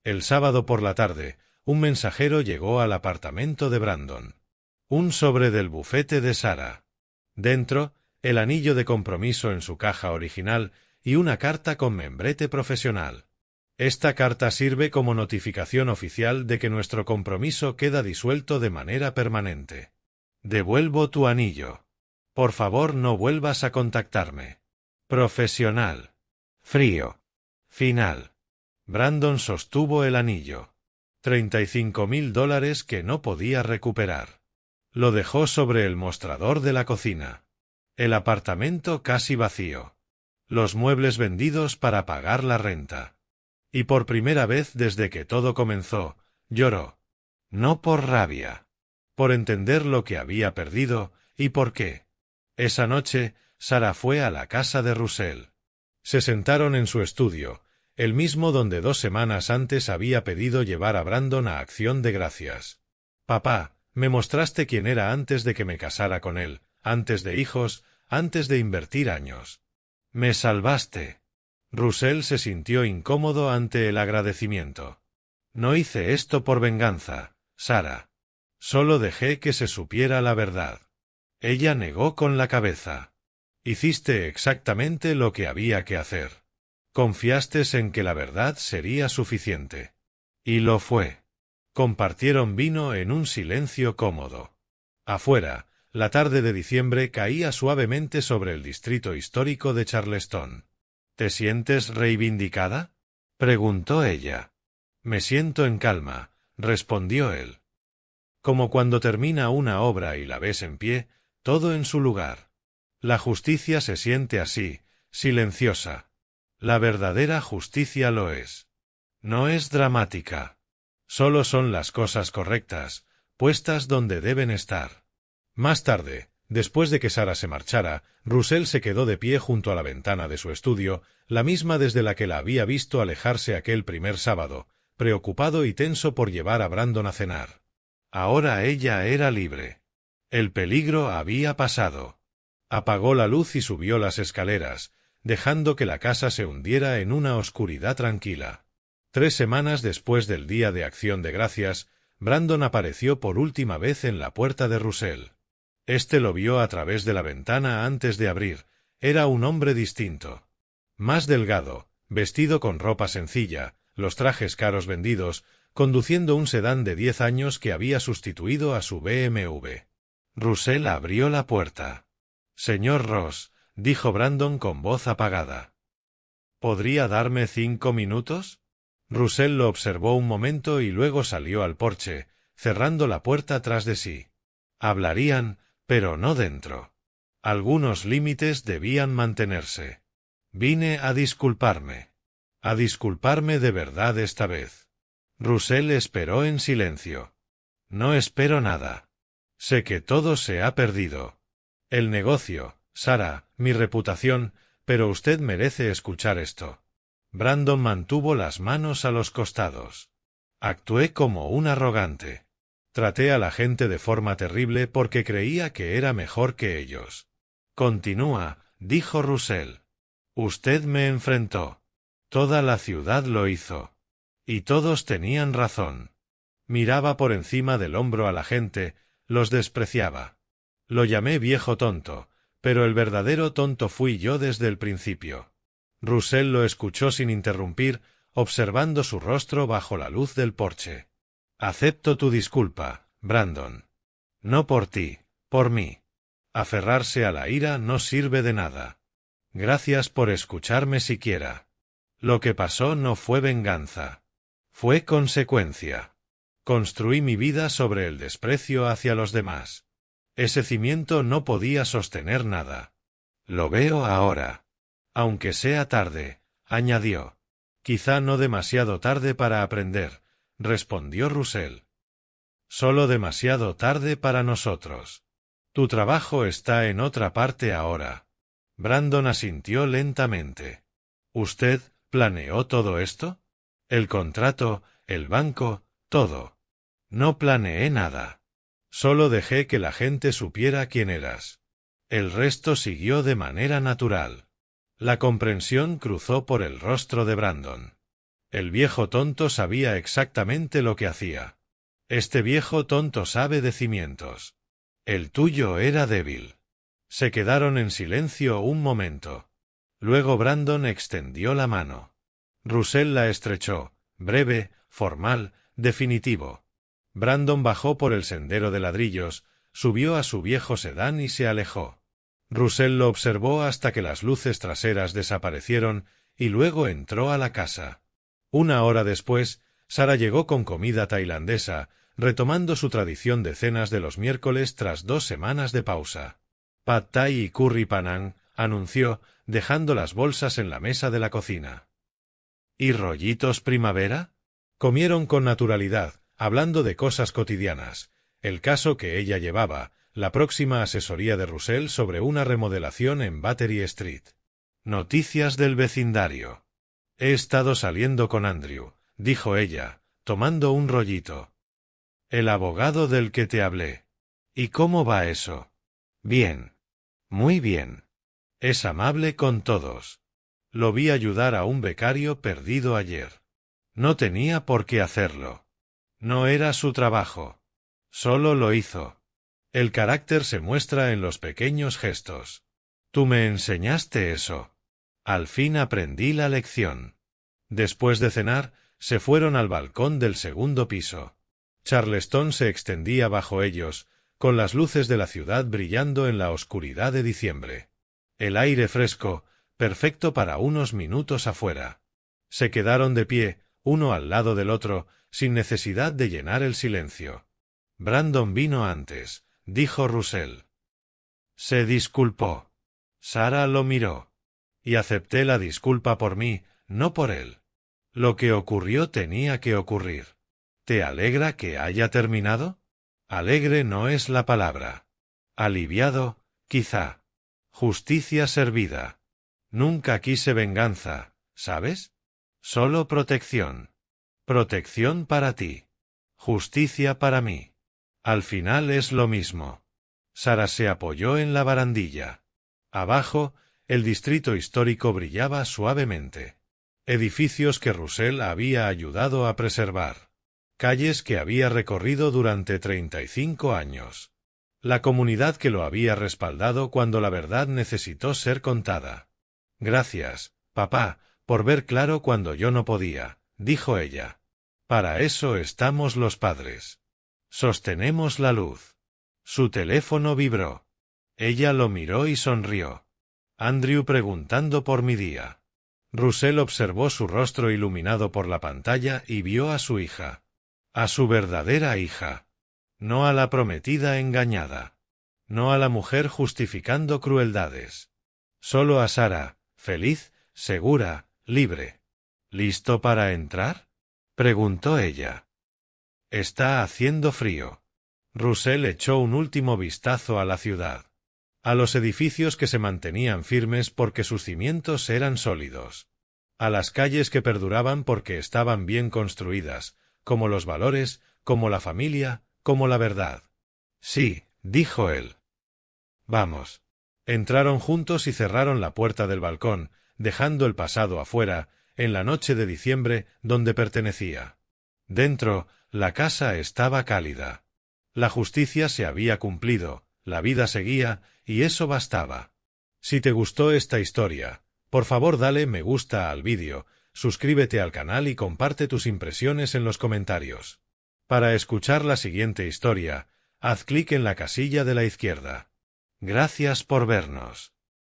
El sábado por la tarde, un mensajero llegó al apartamento de Brandon. Un sobre del bufete de Sarah. Dentro, el anillo de compromiso en su caja original y una carta con membrete profesional. Esta carta sirve como notificación oficial de que nuestro compromiso queda disuelto de manera permanente. Devuelvo tu anillo. Por favor, no vuelvas a contactarme. Profesional. Frío. Final. Brandon sostuvo el anillo. $35.000 que no podía recuperar. Lo dejó sobre el mostrador de la cocina. El apartamento casi vacío. Los muebles vendidos para pagar la renta. Y por primera vez desde que todo comenzó, lloró. No por rabia. Por entender lo que había perdido y por qué. Esa noche, Sarah fue a la casa de Russell. Se sentaron en su estudio, el mismo donde 2 semanas antes había pedido llevar a Brandon a Acción de Gracias. Papá, me mostraste quién era antes de que me casara con él, antes de hijos, antes de invertir años. Me salvaste. Russell se sintió incómodo ante el agradecimiento. No hice esto por venganza, Sarah. Solo dejé que se supiera la verdad. Ella negó con la cabeza. Hiciste exactamente lo que había que hacer. Confiaste en que la verdad sería suficiente. Y lo fue. Compartieron vino en un silencio cómodo. Afuera, la tarde de diciembre caía suavemente sobre el distrito histórico de Charleston. ¿Te sientes reivindicada?, preguntó ella. Me siento en calma, respondió él. Como cuando termina una obra y la ves en pie, todo en su lugar. La justicia se siente así, silenciosa. La verdadera justicia lo es. No es dramática. Solo son las cosas correctas, puestas donde deben estar. Más tarde, Después de que Sara se marchara, Russell se quedó de pie junto a la ventana de su estudio, la misma desde la que la había visto alejarse aquel primer sábado, preocupado y tenso por llevar a Brandon a cenar. Ahora ella era libre. El peligro había pasado. Apagó la luz y subió las escaleras, dejando que la casa se hundiera en una oscuridad tranquila. 3 semanas después del Día de Acción de Gracias, Brandon apareció por última vez en la puerta de Russell. Este lo vio a través de la ventana antes de abrir. Era un hombre distinto. Más delgado, vestido con ropa sencilla, los trajes caros vendidos, conduciendo un sedán de 10 años que había sustituido a su BMW. Russell abrió la puerta. «Señor Ross», dijo Brandon con voz apagada. «¿Podría darme 5 minutos?» Russell lo observó un momento y luego salió al porche, cerrando la puerta tras de sí. Hablarían, pero no dentro. Algunos límites debían mantenerse. «Vine a disculparme. A disculparme de verdad esta vez». Russell esperó en silencio. «No espero nada. Sé que todo se ha perdido. El negocio, Sara, mi reputación, pero usted merece escuchar esto». Brandon mantuvo las manos a los costados. «Actué como un arrogante. Traté a la gente de forma terrible porque creía que era mejor que ellos». «Continúa», dijo Russell. «Usted me enfrentó. Toda la ciudad lo hizo. Y todos tenían razón. Miraba por encima del hombro a la gente, los despreciaba. Lo llamé viejo tonto, pero el verdadero tonto fui yo desde el principio». Russell lo escuchó sin interrumpir, observando su rostro bajo la luz del porche. «Acepto tu disculpa, Brandon. No por ti, por mí. Aferrarse a la ira no sirve de nada. Gracias por escucharme siquiera. Lo que pasó no fue venganza. Fue consecuencia. Construí mi vida sobre el desprecio hacia los demás. Ese cimiento no podía sostener nada. Lo veo ahora. Aunque sea tarde», añadió. «Quizá no demasiado tarde para aprender», respondió Russell. «Solo demasiado tarde para nosotros. Tu trabajo está en otra parte ahora». Brandon asintió lentamente. «¿Usted planeó todo esto? El contrato, el banco, todo». «No planeé nada. Solo dejé que la gente supiera quién eras. El resto siguió de manera natural». La comprensión cruzó por el rostro de Brandon. El viejo tonto sabía exactamente lo que hacía. Este viejo tonto sabe de cimientos. El tuyo era débil. Se quedaron en silencio un momento. Luego Brandon extendió la mano. Russell la estrechó, breve, formal, definitivo. Brandon bajó por el sendero de ladrillos, subió a su viejo sedán y se alejó. Russell lo observó hasta que las luces traseras desaparecieron y luego entró a la casa. 1 hora después, Sara llegó con comida tailandesa, retomando su tradición de cenas de los miércoles tras 2 semanas de pausa. «Pad Thai y curry Panang», anunció, dejando las bolsas en la mesa de la cocina. «¿Y rollitos primavera?» Comieron con naturalidad, hablando de cosas cotidianas, el caso que ella llevaba, la próxima asesoría de Russell sobre una remodelación en Battery Street. «Noticias del vecindario. He estado saliendo con Andrew», dijo ella, tomando un rollito. «El abogado del que te hablé. ¿Y cómo va eso?» «Bien. Muy bien. Es amable con todos. Lo vi ayudar a un becario perdido ayer. No tenía por qué hacerlo. No era su trabajo. Solo lo hizo. El carácter se muestra en los pequeños gestos. Tú me enseñaste eso. Al fin aprendí la lección». Después de cenar, se fueron al balcón del segundo piso. Charleston se extendía bajo ellos, con las luces de la ciudad brillando en la oscuridad de diciembre. El aire fresco, perfecto para unos minutos afuera. Se quedaron de pie, uno al lado del otro, sin necesidad de llenar el silencio. «Brandon vino antes», dijo Russell. Se disculpó. Sara lo miró. Y acepté la disculpa por mí, no por él. Lo que ocurrió tenía que ocurrir. ¿Te alegra que haya terminado? Alegre no es la palabra. Aliviado, Quizá. Justicia servida. Nunca quise venganza, ¿sabes? Solo protección. Protección para ti. Justicia para mí. Al final es lo mismo. Sara se apoyó en la barandilla. Abajo, el distrito histórico brillaba suavemente. Edificios que Russell había ayudado a preservar. Calles que había recorrido durante 35 años. La comunidad que lo había respaldado cuando la verdad necesitó ser contada. Gracias, papá, por ver claro cuando yo no podía, dijo ella. Para eso estamos los padres. Sostenemos la luz. Su teléfono vibró. Ella lo miró y sonrió. Andrew preguntando por mi día. Russell observó su rostro iluminado por la pantalla y vio a su hija. A su verdadera hija. No a la prometida engañada. No a la mujer justificando crueldades. Solo a Sara, feliz, segura, libre. ¿Listo para entrar? Preguntó ella. Está haciendo frío. Russell echó un último vistazo a la ciudad. A los edificios que se mantenían firmes porque sus cimientos eran sólidos. A las calles que perduraban porque estaban bien construidas, como los valores, como la familia, como la verdad. Sí, dijo él. Vamos. Entraron juntos y cerraron la puerta del balcón, dejando el pasado afuera, en la noche de diciembre, donde pertenecía. Dentro, la casa estaba cálida. La justicia se había cumplido, la vida seguía, y eso bastaba. Si te gustó esta historia, por favor dale me gusta al vídeo, suscríbete al canal y comparte tus impresiones en los comentarios. Para escuchar la siguiente historia, haz clic en la casilla de la izquierda. Gracias por vernos.